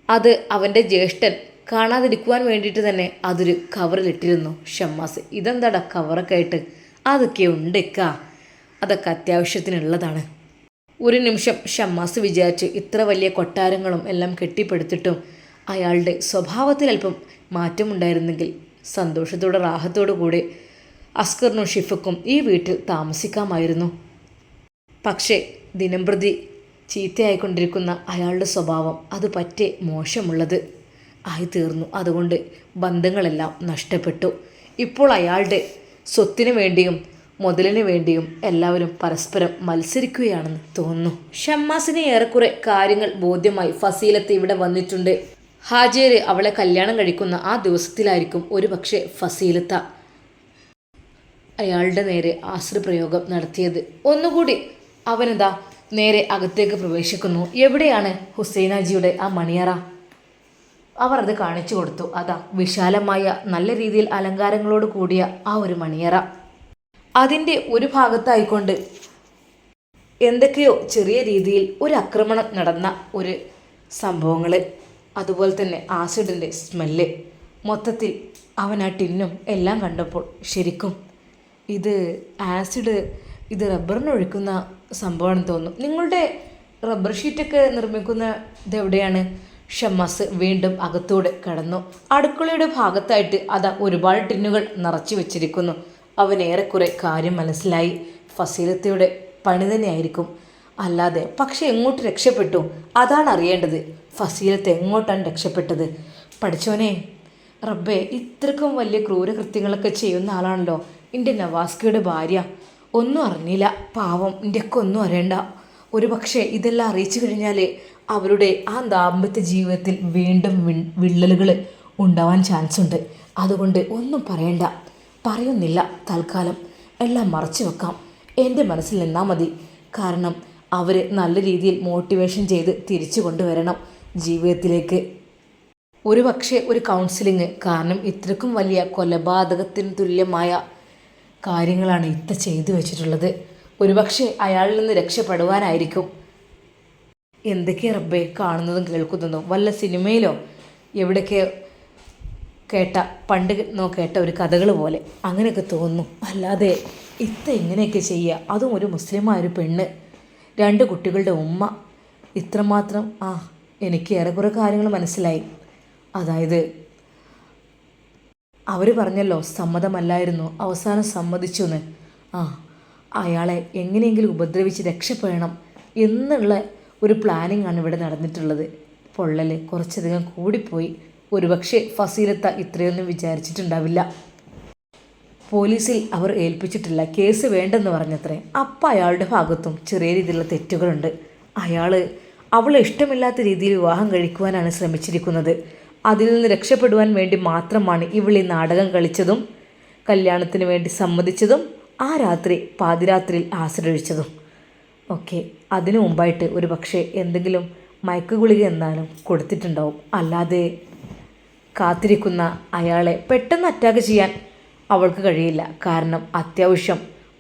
A: അത് അവൻ്റെ ജ്യേഷ്ഠൻ കാണാതിരിക്കുവാൻ വേണ്ടിയിട്ട് തന്നെ അതൊരു കവറിലിട്ടിരുന്നു. ഷമ്മാസ്, ഇതെന്താടാ കവറൊക്കെ ആയിട്ട്? അതൊക്കെ ഉണ്ട് ഇക്ക, അതൊക്കെ അത്യാവശ്യത്തിനുള്ളതാണ്. ഒരു നിമിഷം ഷമ്മാസ് വിചാരിച്ച് ഇത്ര വലിയ കൊട്ടാരങ്ങളും എല്ലാം കെട്ടിപ്പടുത്തിട്ടും അയാളുടെ സ്വഭാവത്തിൽ അല്പം മാറ്റമുണ്ടായിരുന്നെങ്കിൽ സന്തോഷത്തോടെ റാഹത്തോടു കൂടി അസ്കറിനും ഷിഫക്കും ഈ വീട്ടിൽ താമസിക്കാമായിരുന്നു. പക്ഷേ ദിനംപ്രതി ചീത്തയായിക്കൊണ്ടിരിക്കുന്ന അയാളുടെ സ്വഭാവം അത് പറ്റെ മോശമുള്ളത് ആയിത്തീർന്നു. അതുകൊണ്ട് ബന്ധങ്ങളെല്ലാം നഷ്ടപ്പെട്ടു. ഇപ്പോൾ അയാളുടെ സ്വത്തിനു വേണ്ടിയും മുതലിന് വേണ്ടിയും എല്ലാവരും പരസ്പരം മത്സരിക്കുകയാണെന്ന് തോന്നുന്നു. ഷമ്മാസിന് ഏറെക്കുറെ കാര്യങ്ങൾ ബോധ്യമായി. ഫസീലത്ത് ഇവിടെ വന്നിട്ടുണ്ട്. ഹാജിയർ അവളെ കല്യാണം കഴിക്കുന്ന ആ ദിവസത്തിലായിരിക്കും ഒരു പക്ഷേ ഫസീലത്ത അയാളുടെ നേരെ ആശ്രയപ്രയോഗം നടത്തിയത്. ഒന്നുകൂടി അവനെന്താ നേരെ അകത്തേക്ക് പ്രവേശിക്കുന്നു. എവിടെയാണ് ഹുസൈനാജിയുടെ ആ മണിയറ? അവർ അത് കാണിച്ചു കൊടുത്തു. അതാ വിശാലമായ നല്ല രീതിയിൽ അലങ്കാരങ്ങളോട് കൂടിയ ആ ഒരു മണിയറ. അതിൻ്റെ ഒരു ഭാഗത്തായിക്കൊണ്ട് എന്തൊക്കെയോ ചെറിയ രീതിയിൽ ഒരു ആക്രമണം നടന്ന ഒരു സംഭവങ്ങൾ, അതുപോലെ തന്നെ ആസിഡിൻ്റെ സ്മെല്ല്. മൊത്തത്തിൽ അവൻ ആ ടിന്നും എല്ലാം കണ്ടപ്പോൾ ശരിക്കും ഇത് ആസിഡ്, ഇത് റബ്ബറിനൊഴിക്കുന്ന സംഭവമാണെന്ന് തോന്നുന്നു. നിങ്ങളുടെ റബ്ബർ ഷീറ്റൊക്കെ നിർമ്മിക്കുന്ന ഇതെവിടെയാണ്? ഷമ്മാസ് വീണ്ടും അകത്തോടെ കടന്നു. അടുക്കളയുടെ ഭാഗത്തായിട്ട് അതാ ഒരുപാട് ടിന്നുകൾ നിറച്ചു വെച്ചിരിക്കുന്നു. അവനേറെക്കുറെ കാര്യം മനസ്സിലായി. ഫസീലത്തയുടെ പണി തന്നെയായിരിക്കും. അല്ലാതെ പക്ഷെ എങ്ങോട്ട് രക്ഷപ്പെട്ടു? അതാണ് അറിയേണ്ടത്. ഫസീലത്ത് എങ്ങോട്ടാണ് രക്ഷപ്പെട്ടത്? പഠിച്ചോനെ റബ്ബേ, ഇത്രക്കും വലിയ ക്രൂരകൃത്യങ്ങളൊക്കെ ചെയ്യുന്ന ആളാണല്ലോ എൻ്റെ നവാസ്കയുടെ ഭാര്യ. ഒന്നും അറിഞ്ഞില്ല പാവം. എൻ്റെയൊക്കെ ഒന്നും അറിയണ്ട. ഒരു പക്ഷേ ഇതെല്ലാം അറിയിച്ചു കഴിഞ്ഞാൽ അവരുടെ ആ ദാമ്പത്യ ജീവിതത്തിൽ വീണ്ടും വിള്ളലുകൾ ഉണ്ടാവാൻ ചാൻസ് ഉണ്ട്. അതുകൊണ്ട് ഒന്നും പറയണ്ട, പറയുന്നില്ല. തൽക്കാലം എല്ലാം മറച്ചു വെക്കാം. എൻ്റെ മനസ്സിൽ നിന്നാൽ മതി. കാരണം അവർ നല്ല രീതിയിൽ മോട്ടിവേഷൻ ചെയ്ത് തിരിച്ചു കൊണ്ടുവരണം ജീവിതത്തിലേക്ക്. ഒരു പക്ഷേ ഒരു കൗൺസിലിങ്. കാരണം ഇത്രക്കും വലിയ കൊലപാതകത്തിന് തുല്യമായ കാര്യങ്ങളാണ് ഇത്ത ചെയ്തു വെച്ചിട്ടുള്ളത്. ഒരുപക്ഷെ അയാളിൽ നിന്ന് രക്ഷപ്പെടുവാനായിരിക്കും. എന്തൊക്കെ റബ്ബേ കാണുന്നതും കേൾക്കുന്നതും. വല്ല സിനിമയിലോ എവിടെയൊക്കെ പണ്ട് കേട്ട ഒരു കഥകൾ പോലെ അങ്ങനെയൊക്കെ തോന്നുന്നു. അല്ലാതെ ഇത്ത ഇങ്ങനെയൊക്കെ ചെയ്യുക, അതും ഒരു മുസ്ലിമായൊരു പെണ്ണ്, 2 കുട്ടികളുടെ ഉമ്മ. ഇത്രമാത്രം എനിക്ക് ഏറെക്കുറെ കാര്യങ്ങൾ മനസ്സിലായി. അതായത് അവർ പറഞ്ഞല്ലോ സമ്മതമല്ലായിരുന്നു, അവസാനം സമ്മതിച്ചു എന്ന്. അയാളെ എങ്ങനെയെങ്കിലും ഉപദ്രവിച്ച് രക്ഷപ്പെടണം എന്നുള്ള ഒരു പ്ലാനിങ് ആണ് ഇവിടെ നടന്നിട്ടുള്ളത്. പൊള്ളൽ കുറച്ചധികം കൂടിപ്പോയി. ഒരുപക്ഷെ ഫസീലത്ത ഇത്രയൊന്നും വിചാരിച്ചിട്ടുണ്ടാവില്ല. പോലീസിൽ അവർ ഏൽപ്പിച്ചിട്ടില്ല, കേസ് വേണ്ടെന്ന് പറഞ്ഞത്രേ. അപ്പം അയാളുടെ ഭാഗത്തും ചെറിയ രീതിയിലുള്ള തെറ്റുകളുണ്ട്. അവളെ ഇഷ്ടമില്ലാത്ത രീതിയിൽ വിവാഹം കഴിക്കുവാനാണ് ശ്രമിച്ചിരിക്കുന്നത്. അതിൽ നിന്ന് രക്ഷപ്പെടുവാൻ വേണ്ടി മാത്രമാണ് ഇവൾ ഈ നാടകം കളിച്ചതും കല്യാണത്തിന് വേണ്ടി സമ്മതിച്ചതും ആ രാത്രി പാതിരാത്രിയിൽ ആശ്രയിച്ചതും ഒക്കെ. അതിനു മുമ്പായിട്ട് ഒരു പക്ഷേ എന്തെങ്കിലും മയക്കുഗുളിക എന്നാലും കൊടുത്തിട്ടുണ്ടാവും. അല്ലാതെ കാത്തിരിക്കുന്ന അയാളെ പെട്ടെന്ന് അറ്റാക്ക് ചെയ്യാൻ അവൾക്ക് കഴിയില്ല. കാരണം അത്യാവശ്യം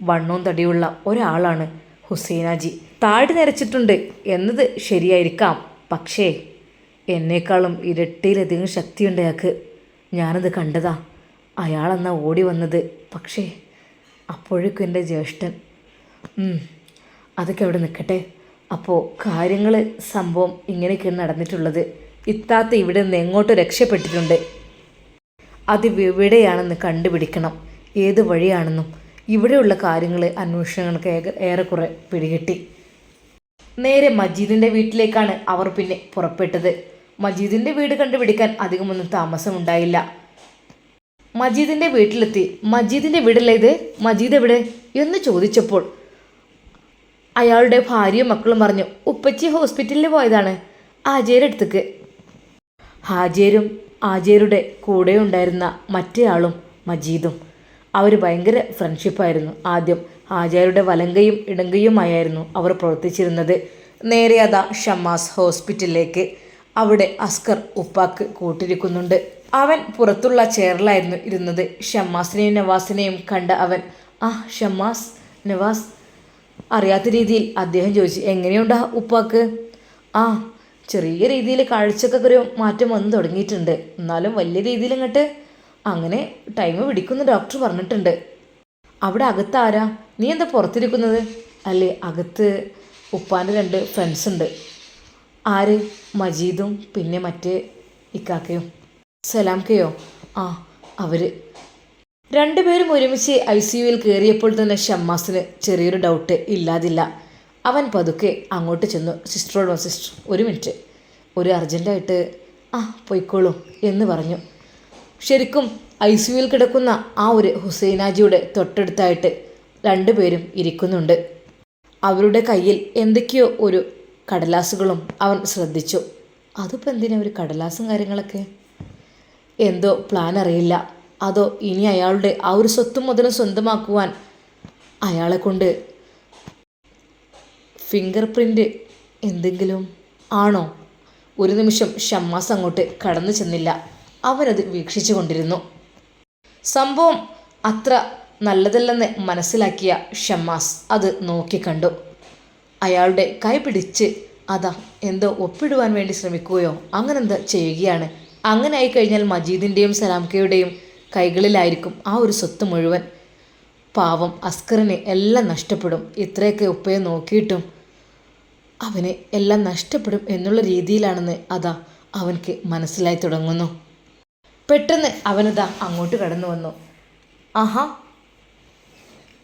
A: വണ്ണവും തടിയുള്ള ഒരാളാണ് ഹുസൈനാജി. താടി നരച്ചിട്ടുണ്ട് എന്നത് ശരിയായിരിക്കാം, പക്ഷേ എന്നേക്കാളും ഇരട്ടിയിലധികം ശക്തിയുണ്ട് അയാൾക്ക്. ഞാനത് കണ്ടതാ. അയാളെന്നാ ഓടി വന്നത്. പക്ഷേ അപ്പോഴേക്കും എൻ്റെ ജ്യേഷ്ഠൻ. അതൊക്കെ അവിടെ നിൽക്കട്ടെ. അപ്പോൾ കാര്യങ്ങൾ സംഭവം ഇങ്ങനെയൊക്കെയാണ് നടന്നിട്ടുള്ളത്. ഇത്താത്ത ഇവിടെ നിന്ന് എങ്ങോട്ട് രക്ഷപ്പെട്ടിട്ടുണ്ട്. അത് എവിടെയാണെന്ന് കണ്ടുപിടിക്കണം, ഏത് വഴിയാണെന്നും. ഇവിടെയുള്ള കാര്യങ്ങൾ അന്വേഷണങ്ങൾക്ക് ഏറെക്കുറെ പിടികിട്ടി. നേരെ മജീദിൻ്റെ വീട്ടിലേക്കാണ് അവർ പിന്നെ പുറപ്പെട്ടത്. മജീദിൻ്റെ വീട് കണ്ടുപിടിക്കാൻ അധികമൊന്നും താമസമുണ്ടായില്ല. മജീദിൻ്റെ വീട്ടിലെത്തി. മജീദിൻ്റെ വീടല്ലേ ഇത്? മജീദ് എവിടെ എന്ന് ചോദിച്ചപ്പോൾ അയാളുടെ ഭാര്യയും മക്കളും പറഞ്ഞു, ഉപ്പച്ചി ഹോസ്പിറ്റലിൽ പോയതാണ് ആജേരുടെ അടുത്തേക്ക്. ഹാജേരും ആജേരുടെ കൂടെ ഉണ്ടായിരുന്ന മറ്റേ ആളും മജീദും അവർ ഭയങ്കര ഫ്രണ്ട്ഷിപ്പായിരുന്നു. ആദ്യം ഹാജാരുടെ വലങ്കയും ഇടങ്കയുമായിരുന്നു അവർ പ്രവർത്തിച്ചിരുന്നത്. നേരെ അതാ ഷമ്മാസ് ഹോസ്പിറ്റലിലേക്ക്. അവിടെ അസ്കർ ഉപ്പാക്ക് കൂട്ടിരിക്കുന്നുണ്ട്. അവൻ പുറത്തുള്ള ചെയറിലായിരുന്നു ഇരുന്നത്. ഷമ്മാസിനെയും നവാസിനെയും കണ്ട അവൻ, ഷമ്മാസ്, നവാസ്. അറിയാത്ത രീതിയിൽ അദ്ദേഹം ചോദിച്ചു, എങ്ങനെയുണ്ടാ ഉപ്പാക്ക്? ചെറിയ രീതിയിൽ കാഴ്ചക്കൊക്കെ ഒരു മാറ്റം വന്നു തുടങ്ങിയിട്ടുണ്ട്. എന്നാലും വലിയ രീതിയിൽ ഇങ്ങോട്ട് അങ്ങനെ ടൈം പിടിക്കുമെന്ന് ഡോക്ടർ പറഞ്ഞിട്ടുണ്ട്. അവിടെ അകത്ത് ആരാ? നീ എന്താ പുറത്തിരിക്കുന്നത്? അല്ലേ, അകത്ത് ഉപ്പാൻ്റെ 2 ഫ്രണ്ട്സ് ഉണ്ട്. ആര്? മജീദും പിന്നെ മറ്റേ ഇക്കാക്കയും. സലാംക്കയോ? അവർ 2 പേരും ഒരുമിച്ച് ICUവിൽ കയറിയപ്പോൾ തന്നെ ഷമ്മാസിന് ചെറിയൊരു ഡൗട്ട് ഇല്ലാതില്ല. അവൻ പതുക്കെ അങ്ങോട്ട് ചെന്നു. സിസ്റ്റർ, ഒരു മിനിറ്റ്, ഒരു അർജൻറ്റായിട്ട് പോയിക്കോളൂ എന്ന് പറഞ്ഞു. ശരിക്കും ICUവിൽ കിടക്കുന്ന ആ ഒരു ഹുസൈനാജിയുടെ തൊട്ടടുത്തായിട്ട് 2 പേരും ഇരിക്കുന്നുണ്ട്. അവരുടെ കയ്യിൽ എന്തൊക്കെയോ ഒരു കടലാസുകളും അവൻ ശ്രദ്ധിച്ചു. അതിപ്പോൾ എന്തിനാ ഒരു കടലാസും കാര്യങ്ങളൊക്കെ? എന്തോ പ്ലാൻ അറിയില്ല. അതോ ഇനി അയാളുടെ ആ ഒരു സ്വത്തും മുതലും സ്വന്തമാക്കുവാൻ അയാളെ കൊണ്ട് ഫിംഗർ പ്രിൻ്റ് എന്തെങ്കിലും ആണോ? ഒരു നിമിഷം ഷമ്മാസ് അങ്ങോട്ട് കടന്നു ചെന്നില്ല. അവനത് വീക്ഷിച്ചു കൊണ്ടിരുന്നു. സംഭവം അത്ര നല്ലതല്ലെന്ന് മനസ്സിലാക്കിയ ഷമ്മാസ് അത് നോക്കിക്കണ്ടു. അയാളുടെ കൈ പിടിച്ച് എന്തോ ഒപ്പിടുവാൻ വേണ്ടി ശ്രമിക്കുകയോ അങ്ങനെന്താ ചെയ്യുകയാണ്. അങ്ങനെ ആയിക്കഴിഞ്ഞാൽ മജീദിൻ്റെയും സലാംക്കയുടെയും കൈകളിലായിരിക്കും ആ ഒരു സ്വത്ത് മുഴുവൻ. പാവം അസ്കറിന് എല്ലാം നഷ്ടപ്പെടും. ഇത്രയൊക്കെ ഉപ്പയെ നോക്കിയിട്ടും അവന് എല്ലാം നഷ്ടപ്പെടും എന്നുള്ള രീതിയിലാണെന്ന് അവൻക്ക് മനസ്സിലായി തുടങ്ങുന്നു. പെട്ടെന്ന് അവനതാ അങ്ങോട്ട് കടന്നു വന്നു.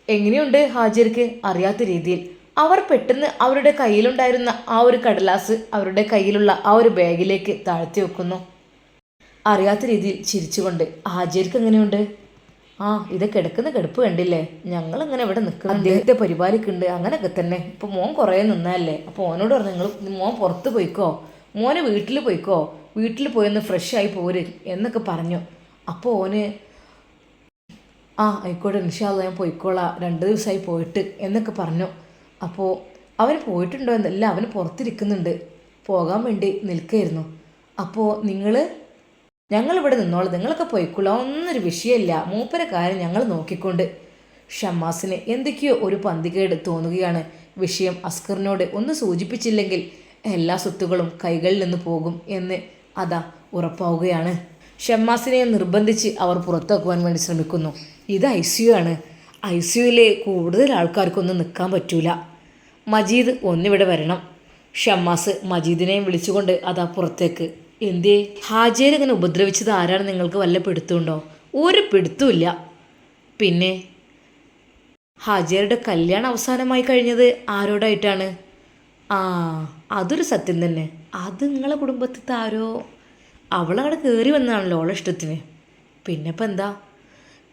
A: എങ്ങനെയുണ്ട് ഹാജിർക്ക്? അറിയാത്ത രീതിയിൽ അവർ പെട്ടെന്ന് അവരുടെ കയ്യിലുണ്ടായിരുന്ന ആ ഒരു കടലാസ് അവരുടെ കയ്യിലുള്ള ആ ഒരു ബാഗിലേക്ക് താഴ്ത്തി വെക്കുന്നു. അറിയാത്ത രീതിയിൽ ചിരിച്ചുകൊണ്ട്, ഹാജിർക്ക് എങ്ങനെയുണ്ട്? ഇത് കിടക്കുന്ന കിടപ്പ് കണ്ടില്ലേ? ഞങ്ങളിങ്ങനെ ഇവിടെ നിൽക്കുന്നു, അദ്ദേഹത്തെ പരിപാലിക്കുന്നുണ്ട്, അങ്ങനെയൊക്കെ തന്നെ. ഇപ്പോൾ മോൻ കുറേ നിന്നല്ലേ, അപ്പോൾ ഓനോട് പറഞ്ഞു, മോൻ പുറത്ത് പോയിക്കോ, മോനെ വീട്ടിൽ പോയിക്കോ, വീട്ടിൽ പോയൊന്ന് ഫ്രഷ് ആയി പോര് എന്നൊക്കെ പറഞ്ഞു. അപ്പോൾ ഓന് ആയിക്കോട്ടെ ഇൻഷാ അല്ലാഹ് ഞാൻ പോയിക്കോളാം, 2 ദിവസമായി പോയിട്ട് എന്നൊക്കെ പറഞ്ഞു. അപ്പോൾ അവൻ പോയിട്ടുണ്ടോ എന്നല്ല, അവന് പുറത്തിരിക്കുന്നുണ്ട്, പോകാൻ വേണ്ടി നിൽക്കുകയായിരുന്നു. അപ്പോൾ ഞങ്ങളിവിടെ നിന്നോളാം, നിങ്ങളൊക്കെ പോയിക്കൊള്ളാം, ഒന്നൊരു വിഷയമില്ല, മൂപ്പരെ കാര്യം ഞങ്ങൾ നോക്കിക്കൊണ്ട്. ഷമ്മാസിന് എന്തൊക്കെയോ ഒരു പന്തികേട് തോന്നുകയാണ്. വിഷയം അസ്കറിനോട് ഒന്ന് സൂചിപ്പിച്ചില്ലെങ്കിൽ എല്ലാ സ്വത്തുകളും കൈകളിൽ നിന്ന് പോകും എന്ന് ഉറപ്പാവുകയാണ്. ഷമ്മാസിനെ നിർബന്ധിച്ച് അവർ പുറത്താക്കുവാൻ വേണ്ടി ശ്രമിക്കുന്നു. ഇത് ICU ആണ്. ICUവിലെ കൂടുതൽ ആൾക്കാർക്കൊന്നും നിൽക്കാൻ പറ്റൂല. മജീദ് ഒന്നിവിടെ വരണം. ഷമ്മാസ് മജീദിനെയും വിളിച്ചുകൊണ്ട് പുറത്തേക്ക്. എന്തേ ഹാജേർ ഇങ്ങനെ ഉപദ്രവിച്ചത് ആരാണ്? നിങ്ങൾക്ക് വല്ല പിടുത്തമുണ്ടോ? ഒരു പിടുത്തമില്ല. പിന്നെ ഹാജേരുടെ കല്യാണം അവസാനമായി കഴിഞ്ഞത് ആരോടായിട്ടാണ്? അതൊരു സത്യം തന്നെ. അത് നിങ്ങളെ കുടുംബത്തിലത്തെ ആരോ അവളവിടെ കയറി വന്നതാണല്ലോ അവളെ ഇഷ്ടത്തിന്. പിന്നെ ഇപ്പം എന്താ?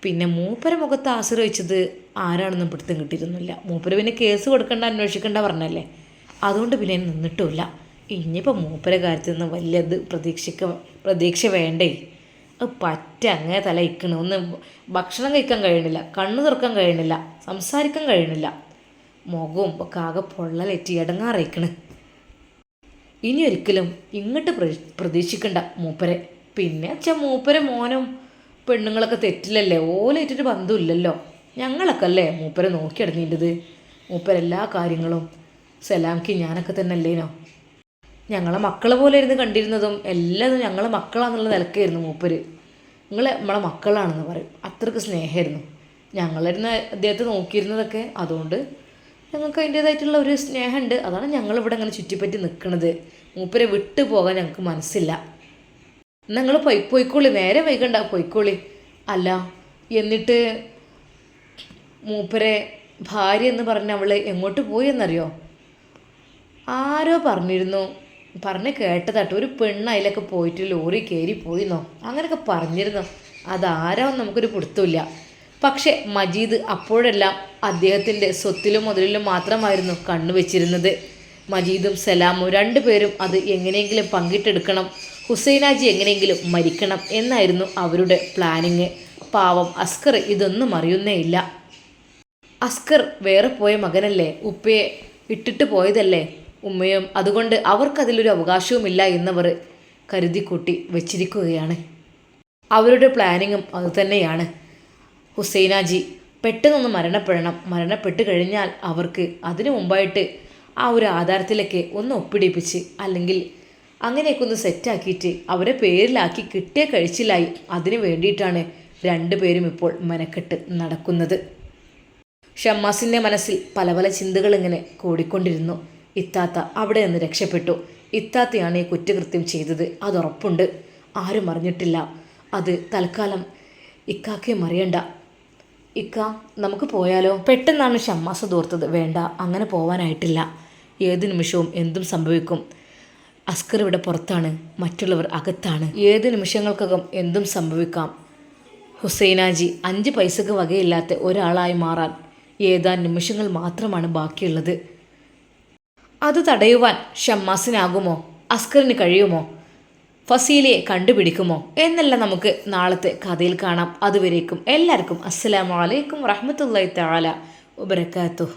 A: പിന്നെ മൂപ്പര മുഖത്ത് ആശ്രയിച്ചത് ആരാണെന്നും പിടുത്തം കിട്ടിയിരുന്നില്ല. മൂപ്പര് പിന്നെ കേസ് കൊടുക്കണ്ട, അന്വേഷിക്കണ്ട പറഞ്ഞല്ലേ, അതുകൊണ്ട് പിന്നെ നിന്നിട്ടുമില്ല. ഇനിയിപ്പോൾ മൂപ്പര കാര്യത്തിൽ നിന്ന് വലിയത് പ്രതീക്ഷ വേണ്ടേ? അങ്ങനെ തല ഇക്കണം. ഒന്ന് ഭക്ഷണം കഴിക്കാൻ കഴിയണില്ല, കണ്ണു തുറക്കാൻ കഴിയണില്ല, സംസാരിക്കാൻ കഴിയണില്ല, മുഖവും ഒക്കെ ആകെ പൊള്ളലേറ്റി ഇടങ്ങാറയിക്കണ്. ഇനി ഒരിക്കലും ഇങ്ങോട്ട് പ്രതീക്ഷിക്കണ്ട മൂപ്പരെ. പിന്നെ മൂപ്പരെ മോനും പെണ്ണുങ്ങളൊക്കെ തെറ്റില്ലല്ലേ, ഓലേറ്റൊരു ബന്ധമില്ലല്ലോ. ഞങ്ങളൊക്കെ അല്ലേ മൂപ്പരെ നോക്കിയടങ്ങിയിട്ടത്. മൂപ്പരെല്ലാ കാര്യങ്ങളും സലാംക്ക് ഞാനൊക്കെ തന്നെ അല്ലേനോ. ഞങ്ങളെ മക്കളെ പോലെ ഇരുന്ന് കണ്ടിരുന്നതും എല്ലാതും ഞങ്ങളെ മക്കളാന്നുള്ള നിലക്കായിരുന്നു മൂപ്പര്. നിങ്ങൾ നമ്മളെ മക്കളാണെന്ന് പറയും. അത്രയ്ക്ക് സ്നേഹമായിരുന്നു ഞങ്ങളിരുന്ന് അദ്ദേഹത്തെ നോക്കിയിരുന്നതൊക്കെ. അതുകൊണ്ട് ഞങ്ങൾക്ക് അതിൻ്റേതായിട്ടുള്ള ഒരു സ്നേഹമുണ്ട്. അതാണ് ഞങ്ങളിവിടെ അങ്ങനെ ചുറ്റിപ്പറ്റി നിൽക്കുന്നത്. മൂപ്പരെ വിട്ടു പോകാൻ ഞങ്ങൾക്ക് മനസ്സില്ല. നിങ്ങൾ പോയിക്കോളി, നേരെ വൈകണ്ട, പോയിക്കോളി. അല്ല എന്നിട്ട് മൂപ്പരെ ഭാര്യ എന്ന് പറഞ്ഞ അവൾ എങ്ങോട്ട് പോയി എന്നറിയോ? ആരോ പറഞ്ഞിരുന്നു, പറഞ്ഞ് കേട്ടതാട്ടോ. ഒരു പെണ്ണ് അതിലൊക്കെ പോയിട്ട് ലോറി കയറി പോയിന്നോ അങ്ങനെയൊക്കെ പറഞ്ഞിരുന്നു. അതാരോ നമുക്കൊരു പിടുത്തമില്ല. പക്ഷെ മജീദ് അപ്പോഴെല്ലാം അദ്ദേഹത്തിൻ്റെ സ്വത്തിലും മുതലിലും മാത്രമായിരുന്നു കണ്ണുവെച്ചിരുന്നത്. മജീദും സലാമും രണ്ടുപേരും അത് എങ്ങനെയെങ്കിലും പങ്കിട്ടെടുക്കണം, ഹുസൈനാജി എങ്ങനെയെങ്കിലും മരിക്കണം എന്നായിരുന്നു അവരുടെ പ്ലാനിങ്. പാവം അസ്കർ ഇതൊന്നും അറിയുന്നേയില്ല. അസ്കർ വേറെ പോയ മകനല്ലേ, ഉപ്പയെ ഇട്ടിട്ട് പോയതല്ലേ ഉമ്മയും, അതുകൊണ്ട് അവർക്കതിലൊരു അവകാശവുമില്ല എന്നവർ കരുതിക്കൂട്ടി വെച്ചിരിക്കുകയാണ്. അവരുടെ പ്ലാനിങ്ങും അതുതന്നെയാണ്. ഹുസൈനാജി പെട്ടെന്നൊന്ന് മരണപ്പെടണം. മരണപ്പെട്ട് കഴിഞ്ഞാൽ അവർക്ക് അതിനു മുമ്പായിട്ട് ആ ഒരു ആധാരത്തിലൊക്കെ ഒന്ന് ഒപ്പിടിപ്പിച്ച്, അല്ലെങ്കിൽ അങ്ങനെയൊക്കെ ഒന്ന് സെറ്റാക്കിയിട്ട് അവരെ പേരിലാക്കി കിട്ടിയ കഴിച്ചിലായി. അതിനു വേണ്ടിയിട്ടാണ് രണ്ടുപേരും ഇപ്പോൾ മെനക്കെട്ട് നടക്കുന്നത്. ഷമ്മാസിൻ്റെ മനസ്സിൽ പല പല ചിന്തകൾ ഇങ്ങനെ കൂടിക്കൊണ്ടിരുന്നു. ഇത്താത്ത അവിടെ നിന്ന് രക്ഷപ്പെട്ടു. ഇത്താത്തയാണ് ഈ കുറ്റകൃത്യം ചെയ്തത്, അതുറപ്പുണ്ട്. ആരും അറിഞ്ഞിട്ടില്ല. അത് തൽക്കാലം ഇക്കാക്കയും അറിയണ്ട. ഇക്ക നമുക്ക് പോയാലോ? പെട്ടെന്നാണ് ഷമ്മാസ് തോർത്തത്. വേണ്ട, അങ്ങനെ പോവാനായിട്ടില്ല. ഏത് നിമിഷവും എന്തും സംഭവിക്കും. അസ്കർ ഇവിടെ പുറത്താണ്, മറ്റുള്ളവർ അകത്താണ്. ഏത് നിമിഷങ്ങൾക്കകം എന്തും സംഭവിക്കാം. ഹുസൈനാജി 5 പൈസക്ക് വകയില്ലാത്ത ഒരാളായി മാറാൻ ഏതാനും നിമിഷങ്ങൾ മാത്രമാണ് ബാക്കിയുള്ളത്. അത് തടയുവാൻ ഷമ്മാസിനാകുമോ? അസ്കറിന് കഴിയുമോ? ഫസീലയെ കണ്ടുപിടിക്കുമോ എന്നെല്ലാം നമുക്ക് നാളത്തെ കഥയിൽ കാണാം. അതുവരേക്കും എല്ലാവർക്കും അസ്സലാമു അലൈക്കും വറഹ്മത്തുള്ളാഹി തആല വബറകാതുഹു.